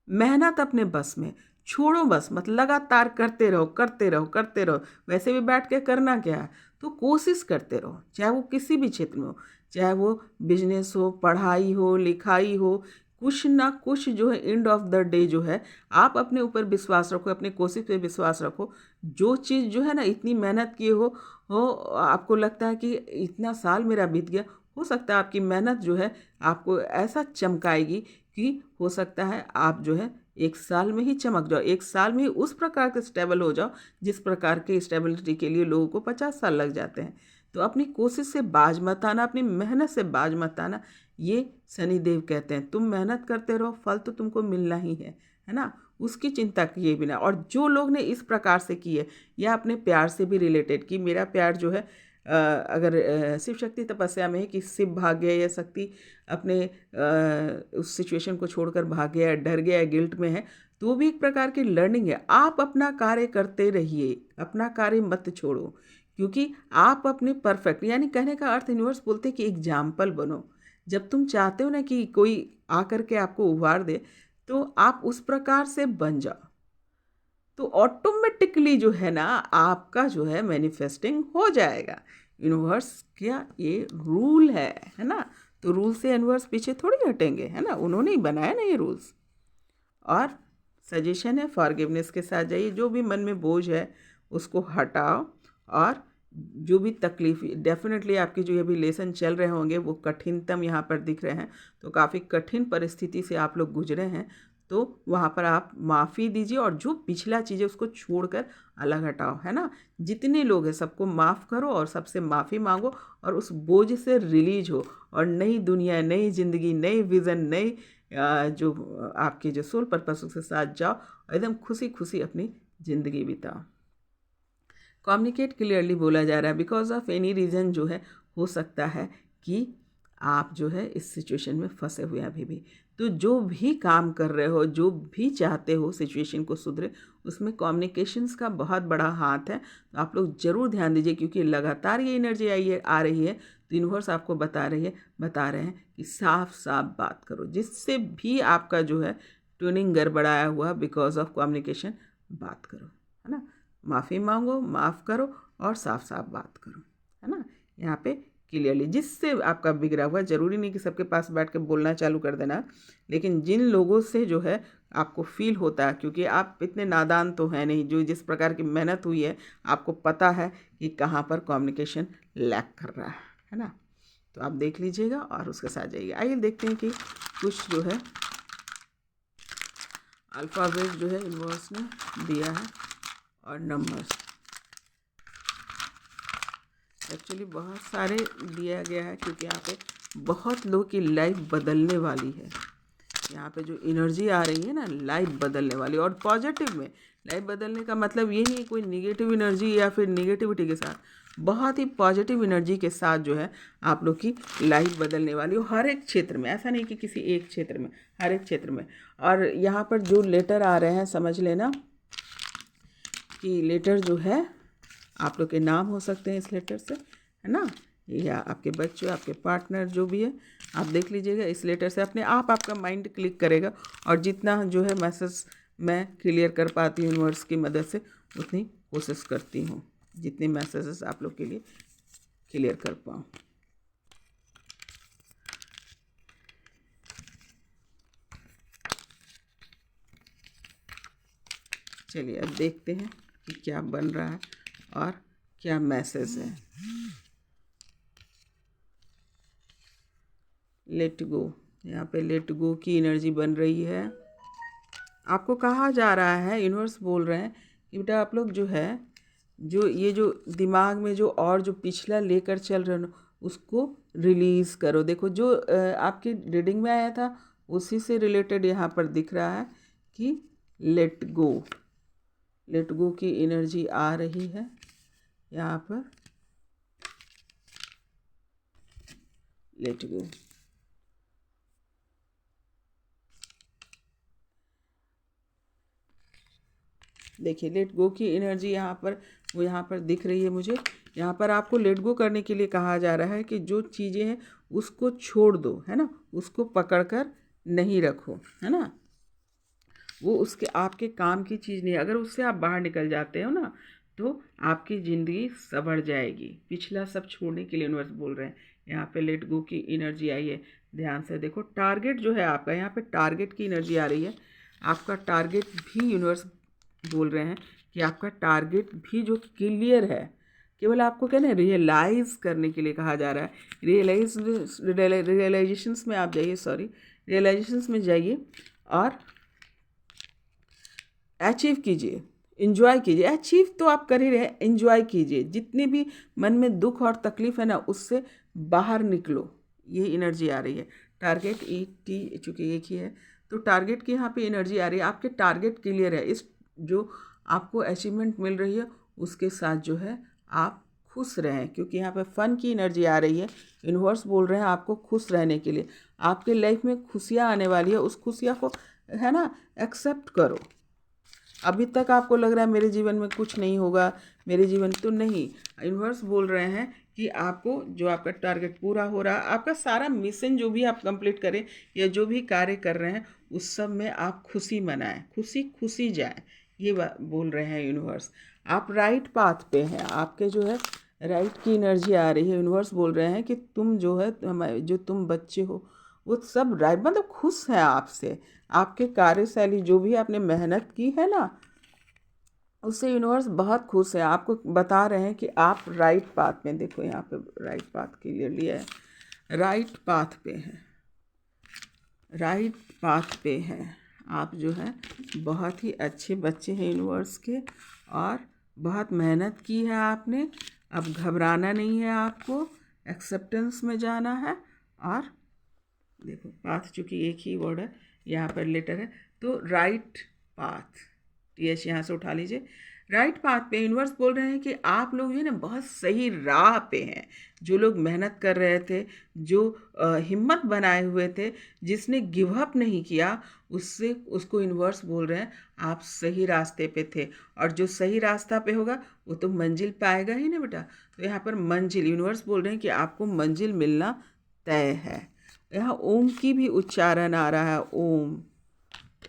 मेहनत अपने बस में, छोड़ो बस मत, लगातार करते रहो, करते रहो, करते रहो। वैसे भी बैठ के करना क्या है, तो कोशिश करते रहो, चाहे वो किसी भी क्षेत्र में हो, चाहे वो बिजनेस हो, पढ़ाई हो, लिखाई हो। कुछ ना कुछ जो है, एंड ऑफ द डे जो है, आप अपने ऊपर विश्वास रखो, अपने कोशिश पे विश्वास रखो। जो चीज़ जो है ना, इतनी मेहनत किए हो आपको लगता है कि इतना साल मेरा बीत गया, हो सकता है आपकी मेहनत जो है आपको ऐसा चमकाएगी कि हो सकता है आप जो है एक साल में ही चमक जाओ, एक साल में ही उस प्रकार के स्टेबल हो जाओ जिस प्रकार के स्टेबिलिटी के लिए लोगों को 50 साल लग जाते हैं। तो अपनी कोशिश से बाज मत आना, अपनी मेहनत से बाज मत आना। ये शनिदेव कहते हैं, तुम मेहनत करते रहो, फल तो तुमको मिलना ही है ना। उसकी चिंता किए बिना। और जो लोग ने इस प्रकार से की है, या अपने प्यार से भी रिलेटेड, कि मेरा प्यार जो है अगर शिव शक्ति तपस्या में है कि शिव भाग गया या शक्ति अपने उस सिचुएशन को छोड़कर भाग गया, डर गया, गिल्ट में है, तो भी एक प्रकार की लर्निंग है। आप अपना कार्य करते रहिए, अपना कार्य मत छोड़ो, क्योंकि आप अपने परफेक्ट, यानी कहने का अर्थ, यूनिवर्स बोलते हैं कि एग्जाम्पल बनो। जब तुम चाहते हो ना कि कोई आकर के आपको उभार दे, तो आप उस प्रकार से बन जाओ, तो ऑटोमेटिकली जो है ना आपका जो है मैनिफेस्टिंग हो जाएगा। यूनिवर्स क्या ये रूल है ना। तो रूल से यूनिवर्स पीछे थोड़ी हटेंगे, है ना। उन्होंने ही बनाया ना ये रूल्स। और सजेशन है, फॉरगिवनेस के साथ जाइए। जो भी मन में बोझ है उसको हटाओ। और जो भी तकलीफ, डेफिनेटली आपके जो अभी लेसन चल रहे होंगे वो कठिनतम यहाँ पर दिख रहे हैं, तो काफ़ी कठिन परिस्थिति से आप लोग गुजरे हैं। तो वहाँ पर आप माफ़ी दीजिए, और जो पिछला चीज़ है उसको छोड़कर अलग हटाओ, है ना। जितने लोग हैं सबको माफ़ करो और सबसे माफ़ी मांगो, और उस बोझ से रिलीज हो, और नई दुनिया, नई ज़िंदगी, नई विज़न, नई जो आपके जो सोल पर्पस के साथ जाओ, एकदम खुशी खुशी अपनी ज़िंदगी बिताओ। कम्युनिकेट क्लियरली बोला जा रहा है। बिकॉज ऑफ एनी रीज़न जो है, हो सकता है कि आप जो है इस सिचुएशन में फंसे हुए हैं अभी भी। तो जो भी काम कर रहे हो, जो भी चाहते हो सिचुएशन को सुधरे, उसमें कम्युनिकेशंस का बहुत बड़ा हाथ है। तो आप लोग ज़रूर ध्यान दीजिए, क्योंकि लगातार ये एनर्जी आ रही है। तो यूनिवर्स आपको बता रहे हैं कि साफ साफ बात करो, जिससे भी आपका जो है ट्यूनिंग गड़बड़ाया हुआ बिकॉज ऑफ कम्युनिकेशन, बात करो, है ना। माफ़ी मांगो, माफ़ करो, और साफ साफ बात करो, है ना। यहाँ पे क्लियरली, जिससे आपका बिगड़ा हुआ, ज़रूरी नहीं कि सबके पास बैठ के बोलना चालू कर देना, लेकिन जिन लोगों से जो है आपको फील होता है, क्योंकि आप इतने नादान तो हैं नहीं, जो जिस प्रकार की मेहनत हुई है आपको पता है कि कहाँ पर कम्युनिकेशन लैक कर रहा है ना। तो आप देख लीजिएगा और उसके साथ जाइए। आइए देखते हैं कि कुछ जो है अल्फ़ाबेट जो है यूनिवर्स ने दिया है और नंबर्स एक्चुअली बहुत सारे दिया गया है, क्योंकि यहाँ पे बहुत लोगों की लाइफ बदलने वाली है। यहाँ पे जो एनर्जी आ रही है ना, लाइफ बदलने वाली, और पॉजिटिव में। लाइफ बदलने का मतलब ये नहीं कोई निगेटिव एनर्जी या फिर निगेटिविटी के साथ, बहुत ही पॉजिटिव एनर्जी के साथ जो है आप लोग की लाइफ बदलने वाली हो, हर एक क्षेत्र में। ऐसा नहीं कि किसी एक क्षेत्र में, हर एक क्षेत्र में। और यहाँ पर जो लेटर आ रहे हैं समझ लेना कि लेटर जो है आप लोग के नाम हो सकते हैं इस लेटर से, है ना, या आपके बच्चे, आपके पार्टनर, जो भी है आप देख लीजिएगा। इस लेटर से अपने आप आपका माइंड क्लिक करेगा, और जितना जो है मैसेज मैं क्लियर कर पाती हूँ यूनिवर्स की मदद से, उतनी कोशिश करती हूँ जितने मैसेजेस आप लोग के लिए क्लियर कर पाऊँ। चलिए अब देखते हैं कि क्या बन रहा है और क्या मैसेज है। लेट गो, यहाँ पे लेट गो की एनर्जी बन रही है। आपको कहा जा रहा है, यूनिवर्स बोल रहे हैं कि बेटा आप लोग जो है, जो ये जो दिमाग में जो और जो पिछला लेकर चल रहे हो उसको रिलीज़ करो। देखो जो आपकी रीडिंग में आया था उसी से रिलेटेड यहाँ पर दिख रहा है कि लेट गो, लेट गो की एनर्जी आ रही है यहाँ पर। लेट गो, देखिए लेट गो की एनर्जी यहाँ पर, वो यहाँ पर दिख रही है मुझे। यहाँ पर आपको लेट गो करने के लिए कहा जा रहा है कि जो चीज़ें हैं उसको छोड़ दो, है ना, उसको पकड़ कर नहीं रखो, है ना। वो उसके आपके काम की चीज़ नहीं है। अगर उससे आप बाहर निकल जाते हो ना तो आपकी ज़िंदगी संवर जाएगी। पिछला सब छोड़ने के लिए यूनिवर्स बोल रहे हैं। यहाँ पे लेट गो की एनर्जी आई है, ध्यान से देखो। टारगेट जो है आपका, यहाँ पे टारगेट की एनर्जी आ रही है। आपका टारगेट भी यूनिवर्स बोल रहे हैं कि आपका टारगेट भी जो क्लियर है, केवल आपको क्या ना रियलाइज़ करने के लिए कहा जा रहा है। रियलाइजेशंस में आप जाइए, सॉरी, रियलाइजेशंस में जाइए और अचीव कीजिए, इन्जॉय कीजिए। अचीव तो आप कर ही रहे हैं, इन्जॉय कीजिए। जितने भी मन में दुख और तकलीफ़ है ना, उससे बाहर निकलो, ये एनर्जी आ रही है। टारगेट टी चूँकि एक ही है, तो टारगेट की यहाँ पे एनर्जी आ रही है। आपके टारगेट क्लियर है, इस जो आपको अचीवमेंट मिल रही है उसके साथ जो है आप खुश रहें, क्योंकि यहाँ पे फ़न की एनर्जी आ रही है। यूनिवर्स बोल रहे हैं आपको खुश रहने के लिए। आपके लाइफ में खुशियाँ आने वाली है, उस खुशियाँ को, है ना, एक्सेप्ट करो। अभी तक आपको लग रहा है मेरे जीवन में कुछ नहीं होगा, मेरे जीवन, तो नहीं। यूनिवर्स बोल रहे हैं कि आपको जो आपका टारगेट पूरा हो रहा, आपका सारा मिशन जो भी आप कंप्लीट करें या जो भी कार्य कर रहे हैं उस सब में आप खुशी मनाएं, खुशी खुशी जाएं, ये बोल रहे हैं यूनिवर्स। आप राइट पाथ पे हैं, आपके जो है राइट की एनर्जी आ रही है। यूनिवर्स बोल रहे हैं कि तुम जो है, जो तुम बच्चे हो वो सब राइट, मतलब खुश हैं आपसे। आपके कार्यशैली जो भी आपने मेहनत की है ना, उससे यूनिवर्स बहुत खुश है। आपको बता रहे हैं कि आप राइट पाथ में, देखो यहाँ पे राइट पाथ क्लियरली है, राइट पाथ पे हैं, राइट पाथ पे हैं। आप जो है बहुत ही अच्छे बच्चे हैं यूनिवर्स के, और बहुत मेहनत की है आपने। अब घबराना नहीं है आपको, एक्सेप्टेंस में जाना है। और देखो पाथ चूँकि एक ही वर्ड है, यहाँ पर लेटर है, तो राइट पाथ, TH यहाँ से उठा लीजिए। राइट पाथ पे यूनिवर्स बोल रहे हैं कि आप लोग जो है ना बहुत सही राह पे हैं। जो लोग मेहनत कर रहे थे, जो हिम्मत बनाए हुए थे, जिसने गिव अप नहीं किया, उससे उसको यूनिवर्स बोल रहे हैं आप सही रास्ते पे थे। और जो सही रास्ता पे होगा वो तो मंजिल पाएगा ही ना बेटा। तो यहाँ पर मंजिल, यूनिवर्स बोल रहे हैं कि आपको मंजिल मिलना तय है। यहाँ ओम की भी उच्चारण आ रहा है, ओम,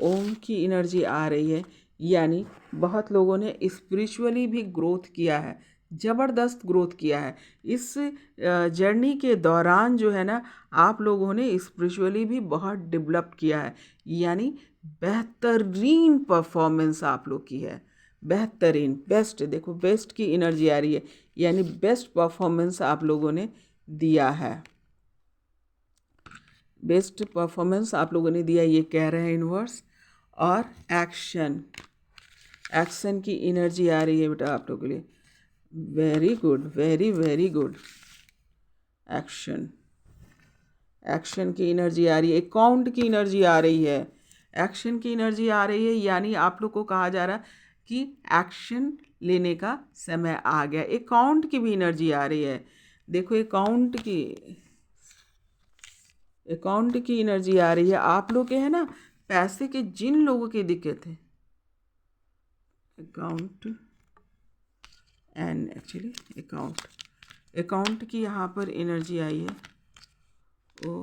ओम की एनर्जी आ रही है। यानी बहुत लोगों ने स्पिरिचुअली भी ग्रोथ किया है, ज़बरदस्त ग्रोथ किया है। इस जर्नी के दौरान जो है ना, आप लोगों ने स्पिरिचुअली भी बहुत डेवलप किया है। यानी बेहतरीन परफॉर्मेंस आप लोग की है, बेहतरीन, बेस्ट। देखो बेस्ट की एनर्जी आ रही है, यानी बेस्ट परफॉर्मेंस आप लोगों ने दिया है, बेस्ट परफॉर्मेंस आप लोगों ने दिया, ये कह रहे हैं यूनिवर्स। और एक्शन, एक्शन की एनर्जी आ रही है बेटा आप लोगों के लिए, very good, very very good. Action, action की एनर्जी आ रही है, अकाउंट की एनर्जी आ रही है, एक्शन की एनर्जी आ रही है, यानी आप लोग को कहा जा रहा है कि एक्शन लेने का समय आ गया। अकाउंट की भी एनर्जी आ रही है, देखो अकाउंट की, अकाउंट की एनर्जी आ रही है। आप लोग के है ना पैसे के जिन लोगों की दिक्कत है, account and actually account, account की यहाँ पर एनर्जी आई है, O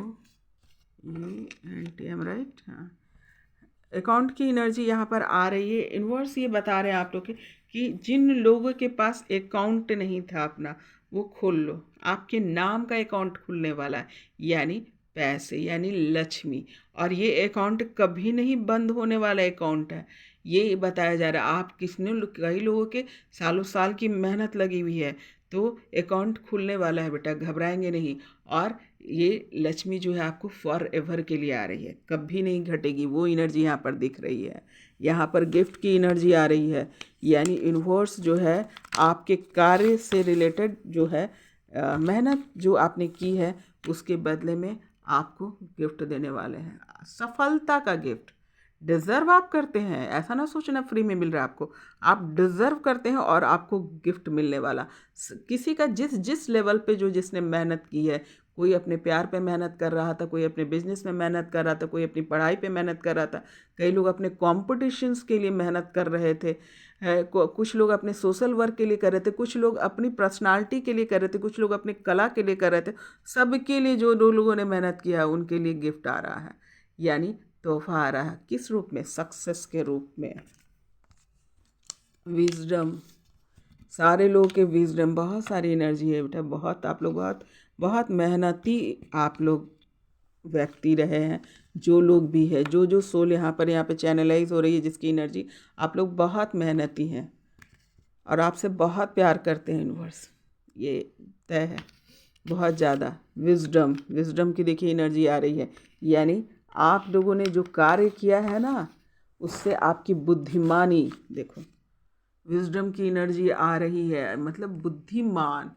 N T M, right, हाँ। अकाउंट की एनर्जी यहाँ पर आ रही है। इन्वर्स ये बता रहे हैं आप लोग के कि जिन लोगों के पास अकाउंट नहीं था अपना, वो खोल लो, आपके नाम का अकाउंट खुलने वाला है, यानी पैसे, यानी लक्ष्मी। और ये अकाउंट कभी नहीं बंद होने वाला अकाउंट है, ये बताया जा रहा है। आप कई लोगों के सालों साल की मेहनत लगी हुई है, तो अकाउंट खुलने वाला है बेटा, घबराएंगे नहीं। और ये लक्ष्मी जो है आपको फॉर एवर के लिए आ रही है, कभी नहीं घटेगी, वो एनर्जी यहाँ पर दिख रही है। यहाँ पर गिफ्ट की एनर्जी आ रही है, यानी यूनिवर्स जो है आपके कार्य से रिलेटेड जो है मेहनत जो आपने की है, उसके बदले में आपको गिफ्ट देने वाले हैं, सफलता का गिफ्ट। डिज़र्व आप करते हैं, ऐसा ना सोचना फ्री में मिल रहा है आपको, आप डिज़र्व करते हैं और आपको गिफ्ट मिलने वाला। किसी का जिस जिस लेवल पे जो जिसने मेहनत की है, कोई अपने प्यार पे मेहनत कर रहा था, कोई अपने बिजनेस में मेहनत कर रहा था, कोई अपनी पढ़ाई पे मेहनत कर रहा था, कई लोग अपने कॉम्पिटिशन्स के लिए मेहनत कर रहे थे, कुछ लोग अपने सोशल वर्क के लिए कर रहे थे, कुछ लोग अपनी पर्सनालिटी के लिए कर रहे थे, कुछ लोग अपनी कला के लिए कर रहे थे। सबके लिए जो दो लोगों ने मेहनत किया उनके लिए गिफ्ट आ रहा है, यानी तोहफा आ रहा है। किस रूप में? सक्सेस के रूप में, विजडम, सारे लोगों के विजडम, बहुत सारी एनर्जी है बेटा, बहुत आप लोग बहुत बहुत मेहनती आप लोग व्यक्ति रहे हैं, जो लोग भी है, जो जो सोल यहाँ पे चैनलाइज हो रही है, जिसकी एनर्जी, आप लोग बहुत मेहनती हैं और आपसे बहुत प्यार करते हैं यूनिवर्स, ये तय है, बहुत ज़्यादा। विजडम, विजडम की देखिए एनर्जी आ रही है, यानी आप लोगों ने जो कार्य किया है ना, उससे आपकी बुद्धिमानी, देखो विजडम की एनर्जी आ रही है, मतलब बुद्धिमान,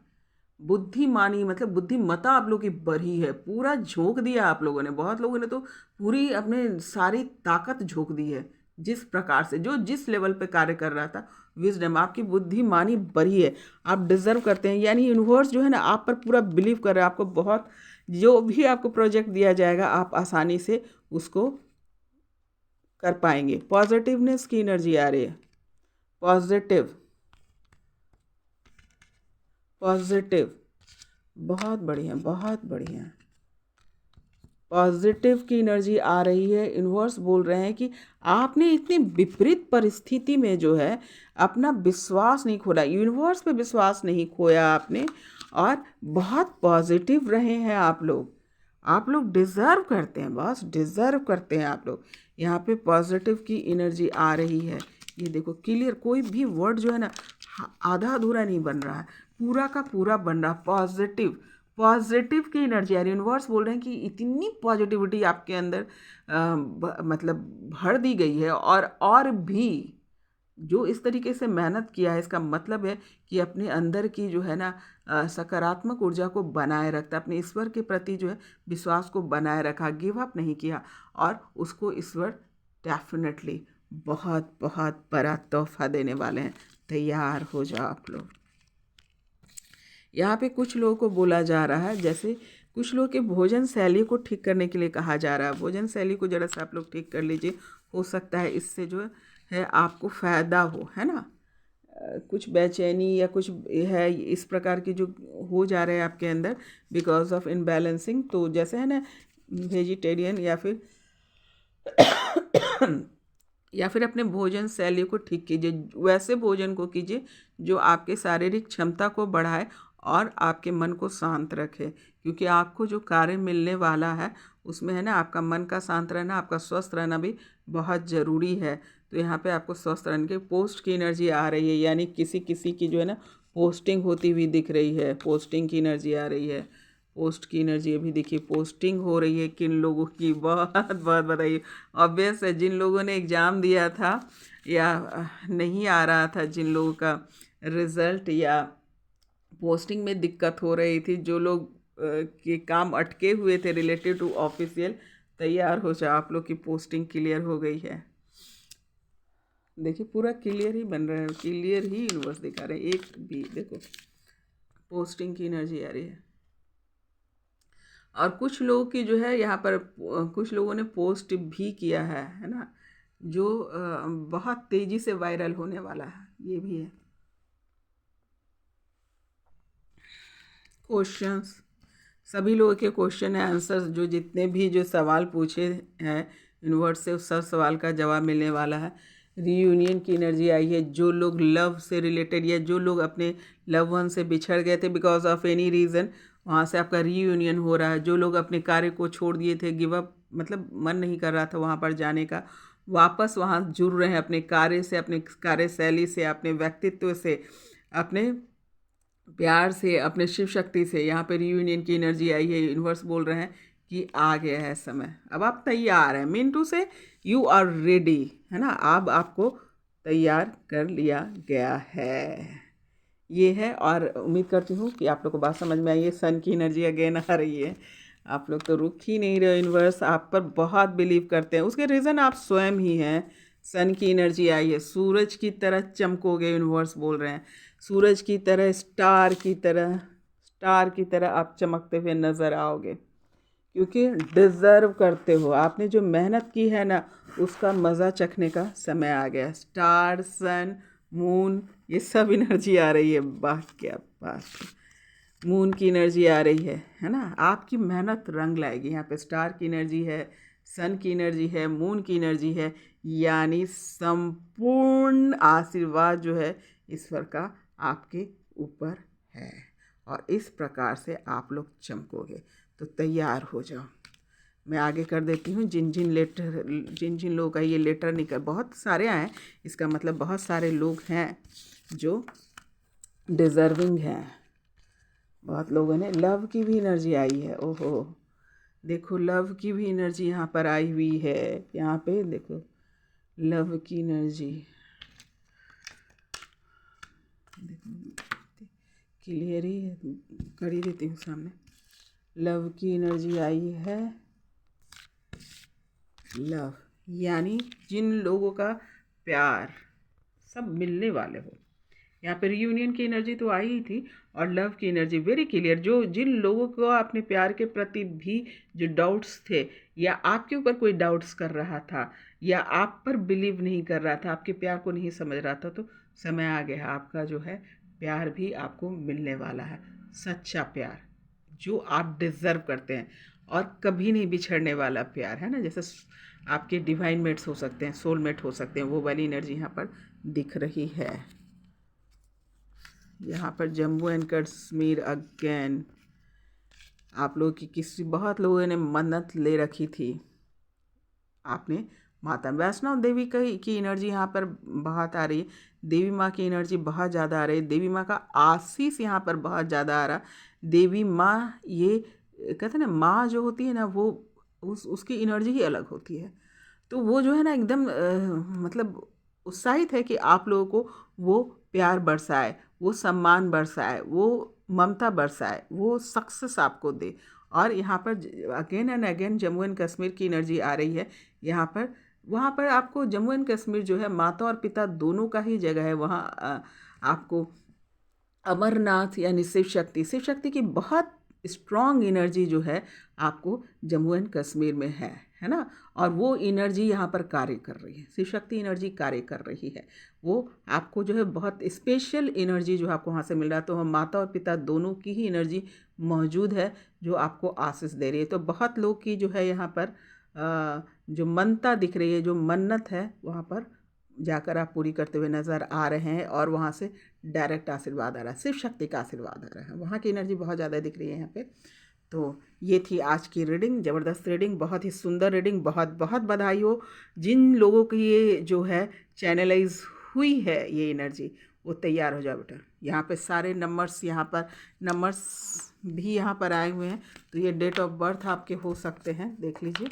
बुद्धिमानी मतलब बुद्धिमत्ता आप लोगों की बढ़ी है, पूरा झोंक दिया आप लोगों ने, बहुत लोगों ने तो पूरी अपने सारी ताकत झोंक दी है, जिस प्रकार से जो जिस लेवल पे कार्य कर रहा था। विजडम, आपकी बुद्धिमानी बढ़ी है, आप डिजर्व करते हैं, यानी यूनिवर्स जो है ना आप पर पूरा बिलीव कर रहा है, आपको बहुत, जो भी आपको प्रोजेक्ट दिया जाएगा आप आसानी से उसको कर पाएंगे। पॉजिटिवनेस की एनर्जी आ रही है, पॉजिटिव, पॉजिटिव, बहुत बढ़िया, बहुत बढ़िया, पॉजिटिव की एनर्जी आ रही है। यूनिवर्स बोल रहे हैं कि आपने इतनी विपरीत परिस्थिति में जो है अपना विश्वास नहीं खोला, यूनिवर्स पे विश्वास नहीं खोया आपने, और बहुत पॉजिटिव रहे हैं आप लोग। आप लोग डिज़र्व करते हैं, बस डिज़र्व करते हैं आप लोग। यहाँ पे पॉजिटिव की एनर्जी आ रही है, ये देखो क्लियर, कोई भी वर्ड जो है ना आधा अधूरा नहीं बन रहा है, पूरा का पूरा बन रहा है। पॉजिटिव, पॉजिटिव की एनर्जी आ रही है। यूनिवर्स बोल रहे हैं कि इतनी पॉजिटिविटी आपके अंदर मतलब भर दी गई है, और भी जो इस तरीके से मेहनत किया है, इसका मतलब है कि अपने अंदर की जो है ना सकारात्मक ऊर्जा को बनाए रखता, अपने ईश्वर के प्रति जो है विश्वास को बनाए रखा, गिव अप नहीं किया, और उसको ईश्वर डेफिनेटली बहुत बहुत बड़ा तोहफा देने वाले हैं। तैयार हो जाओ आप लोग। यहाँ पे कुछ लोगों को बोला जा रहा है, जैसे कुछ लोगों के भोजन शैली को ठीक करने के लिए कहा जा रहा है, भोजन शैली को ज़रा सा आप लोग ठीक कर लीजिए, हो सकता है इससे जो है आपको फ़ायदा हो, है ना। कुछ बेचैनी या कुछ है इस प्रकार की जो हो जा रहे हैं आपके अंदर बिकॉज ऑफ इनबैलेंसिंग, तो जैसे है ना वेजिटेरियन या फिर अपने भोजन शैली को ठीक कीजिए, वैसे भोजन को कीजिए जो आपके शारीरिक क्षमता को बढ़ाए और आपके मन को शांत रखे, क्योंकि आपको जो कार्य मिलने वाला है उसमें है ना आपका मन का शांत रहना, आपका स्वस्थ रहना भी बहुत ज़रूरी है। तो यहाँ पे आपको स्वस्थ रहने के पोस्ट की एनर्जी आ रही है, यानी किसी किसी की जो है ना पोस्टिंग होती हुई दिख रही है, पोस्टिंग की एनर्जी आ रही है। पोस्ट की एनर्जी अभी देखिए पोस्टिंग हो रही है किन लोगों की, बहुत बहुत बताइए। ऑब्वियस है जिन लोगों ने एग्ज़ाम दिया था या नहीं आ रहा था, जिन लोगों का रिज़ल्ट या पोस्टिंग में दिक्कत हो रही थी, जो लोग के काम अटके हुए थे रिलेटेड टू ऑफिशियल, तैयार हो जाओ, आप लोग की पोस्टिंग क्लियर हो गई है। देखिए पूरा क्लियर ही बन रहा है, क्लियर ही यूनिवर्स दिखा रहे हैं। एक भी देखो पोस्टिंग की एनर्जी आ रही है। और कुछ लोगों की जो है यहाँ पर कुछ लोगों ने पोस्ट भी किया है ना, जो बहुत तेज़ी से वायरल होने वाला है, ये भी है। क्वेश्चंस, सभी लोगों के क्वेश्चन है, आंसर्स, जो जितने भी जो सवाल पूछे हैं यूनिवर्स से, उस सब सवाल का जवाब मिलने वाला है। रीयूनियन की एनर्जी आई है। जो लोग लव से रिलेटेड या जो लोग अपने लव वन से बिछड़ गए थे बिकॉज ऑफ एनी रीज़न, वहाँ से आपका रीयूनियन हो रहा है। जो लोग अपने कार्य को छोड़ दिए थे, गिव अप, मतलब मन नहीं कर रहा था वहाँ पर जाने का, वापस वहाँ जुड़ रहे हैं अपने कार्य से, अपने कार्यशैली से, अपने व्यक्तित्व से, अपने प्यार से, अपने शिव शक्ति से। यहाँ पे रीयूनियन की एनर्जी आई है। यूनिवर्स बोल रहे हैं कि आ गया है समय, अब आप तैयार हैं। मीन टू से यू आर रेडी, है ना, अब आपको तैयार कर लिया गया है, ये है। और उम्मीद करती हूँ कि आप लोग को बात समझ में आई है। सन की एनर्जी अगेन आ रही है। आप लोग तो रुक ही नहीं रहे, यूनिवर्स आप पर बहुत बिलीव करते हैं, उसके रीज़न आप स्वयं ही हैं। सन की एनर्जी आई है। सूरज की तरह चमकोगे, यूनिवर्स बोल रहे हैं। सूरज की तरह, स्टार की तरह, स्टार की तरह आप चमकते हुए नज़र आओगे, क्योंकि डिज़र्व करते हो। आपने जो मेहनत की है ना, उसका मज़ा चखने का समय आ गया। स्टार, सन, मून, ये सब एनर्जी आ रही है। वाह क्या बात है। मून की एनर्जी आ रही है ना। आपकी मेहनत रंग लाएगी। यहाँ पे स्टार की एनर्जी है, सन की एनर्जी है, मून की एनर्जी है, यानी संपूर्ण आशीर्वाद जो है ईश्वर का आपके ऊपर है। और इस प्रकार से आप लोग चमकोगे। तो तैयार हो जाओ। मैं आगे कर देती हूँ। जिन जिन लोगों का ये लेटर निकल, बहुत सारे आए, इसका मतलब बहुत सारे लोग हैं जो डिज़र्विंग हैं। बहुत लोगों ने, लव की भी एनर्जी आई है। ओहो, देखो लव की भी एनर्जी यहाँ पर आई हुई है। यहाँ पे देखो लव की एनर्जी, देखो क्लियर ही है, कर ही देती हूँ सामने। लव की एनर्जी आई है। लव यानी जिन लोगों का प्यार सब मिलने वाले हो। यहाँ पे रियूनियन की एनर्जी तो आई ही थी, और लव की एनर्जी वेरी क्लियर। जो जिन लोगों को अपने प्यार के प्रति भी जो डाउट्स थे, या आपके ऊपर कोई डाउट्स कर रहा था, या आप पर बिलीव नहीं कर रहा था, आपके प्यार को नहीं समझ रहा था, तो समय आ गया। आपका जो है प्यार भी आपको मिलने वाला है। सच्चा प्यार जो आप डिज़र्व करते हैं, और कभी नहीं बिछड़ने वाला प्यार, है ना। जैसे आपके डिवाइन मेट्स हो सकते हैं, सोलमेट हो सकते हैं, वो वाली एनर्जी यहाँ पर दिख रही है। यहाँ पर जम्मू एंड कश्मीर अगेन, आप लोग की किसी, बहुत लोगों ने मन्नत ले रखी थी। आपने माता वैष्णो देवी की एनर्जी यहाँ पर बहुत आ रही है। देवी माँ की एनर्जी बहुत ज़्यादा आ रही है। देवी माँ का आशीष यहाँ पर बहुत ज़्यादा आ रहा। देवी माँ, ये कहते हैं ना, माँ जो होती है ना, वो उसकी एनर्जी ही अलग होती है। तो वो जो है ना एकदम मतलब उत्साहित है कि आप लोगों को वो प्यार बरसाए, वो सम्मान बरसाए, वो ममता बरसाए, वो सक्सेस आपको दे। और यहाँ पर again and again Jammu and Kashmir की एनर्जी आ रही है। यहाँ पर, वहाँ पर आपको जम्मू एंड कश्मीर जो है माता और पिता दोनों का ही जगह है। वहाँ आपको अमरनाथ यानी शिव शक्ति की बहुत स्ट्रॉन्ग एनर्जी जो है आपको जम्मू एंड कश्मीर में है ना। और वो एनर्जी यहाँ पर कार्य कर रही है, शिव शक्ति एनर्जी कार्य कर रही है। वो आपको जो है बहुत स्पेशल एनर्जी जो आपको वहाँ से मिल रहा है। तो हम माता और पिता दोनों की ही एनर्जी मौजूद है जो आपको आशीष दे रही है। तो बहुत लोग की जो है यहाँ पर जो मनता दिख रही है, जो मन्नत है, वहाँ पर जाकर आप पूरी करते हुए नज़र आ रहे हैं। और वहाँ से डायरेक्ट आशीर्वाद आ रहा है, शिव शक्ति का आशीर्वाद आ रहा है। वहाँ की एनर्जी बहुत ज़्यादा दिख रही है यहाँ पे। तो ये थी आज की रीडिंग, ज़बरदस्त रीडिंग, बहुत ही सुंदर रीडिंग। बहुत बहुत बधाई हो जिन लोगों की ये जो है चैनलाइज हुई है ये एनर्जी, वो तैयार हो जाओ बेटा। यहाँ पे सारे नंबर्स, यहाँ पर नंबर्स भी यहाँ पर आए हुए हैं, तो ये डेट ऑफ बर्थ आपके हो सकते हैं, देख लीजिए।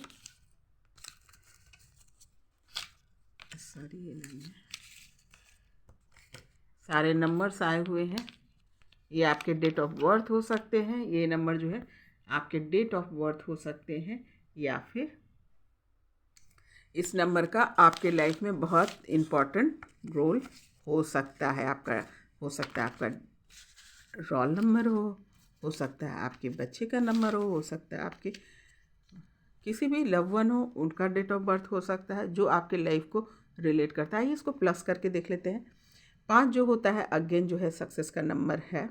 सॉरी, ये नहीं है, सारे नंबर्स आए हुए हैं। ये आपके डेट ऑफ बर्थ हो सकते हैं, ये नंबर जो है आपके डेट ऑफ बर्थ हो सकते हैं, या फिर इस नंबर का आपके लाइफ में बहुत इम्पॉर्टेंट रोल हो सकता है। आपका हो सकता है आपका रोल नंबर हो सकता है आपके बच्चे का नंबर हो सकता है आपके किसी भी लव वन हो, उनका डेट ऑफ बर्थ हो सकता है, जो आपके लाइफ को रिलेट करता है। इसको प्लस करके देख लेते हैं। 5 जो होता है अगेन जो है सक्सेस का नंबर है,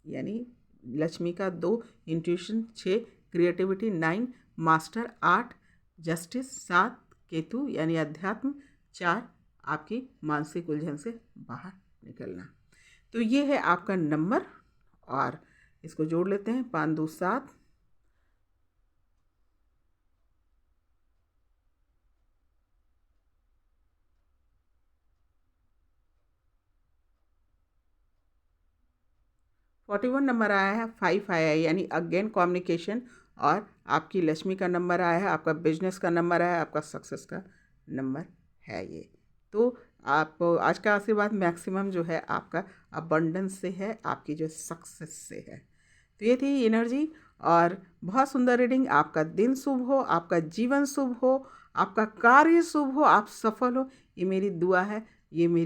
यानी लक्ष्मी का 2, intuition 6, creativity 9, master 8, justice 7, Ketu यानी अध्यात्म 4, आपकी मानसिक उलझन से बाहर निकलना। तो ये है आपका नंबर, और इसको जोड़ लेते हैं। 5 2 7, 41 नंबर आया है, 5 आया है, यानी अगेन कम्युनिकेशन, और आपकी लक्ष्मी का नंबर आया है, आपका बिजनेस का नंबर आया है, आपका सक्सेस का नंबर है ये। तो आप आज का आशीर्वाद मैक्सिमम जो है आपका अबंडेंस से है, आपकी जो सक्सेस से है। तो ये थी एनर्जी, और बहुत सुंदर रीडिंग। आपका दिन शुभ हो, आपका जीवन शुभ हो, आपका कार्य शुभ हो, आप सफल हो, ये मेरी दुआ है, ये मेरी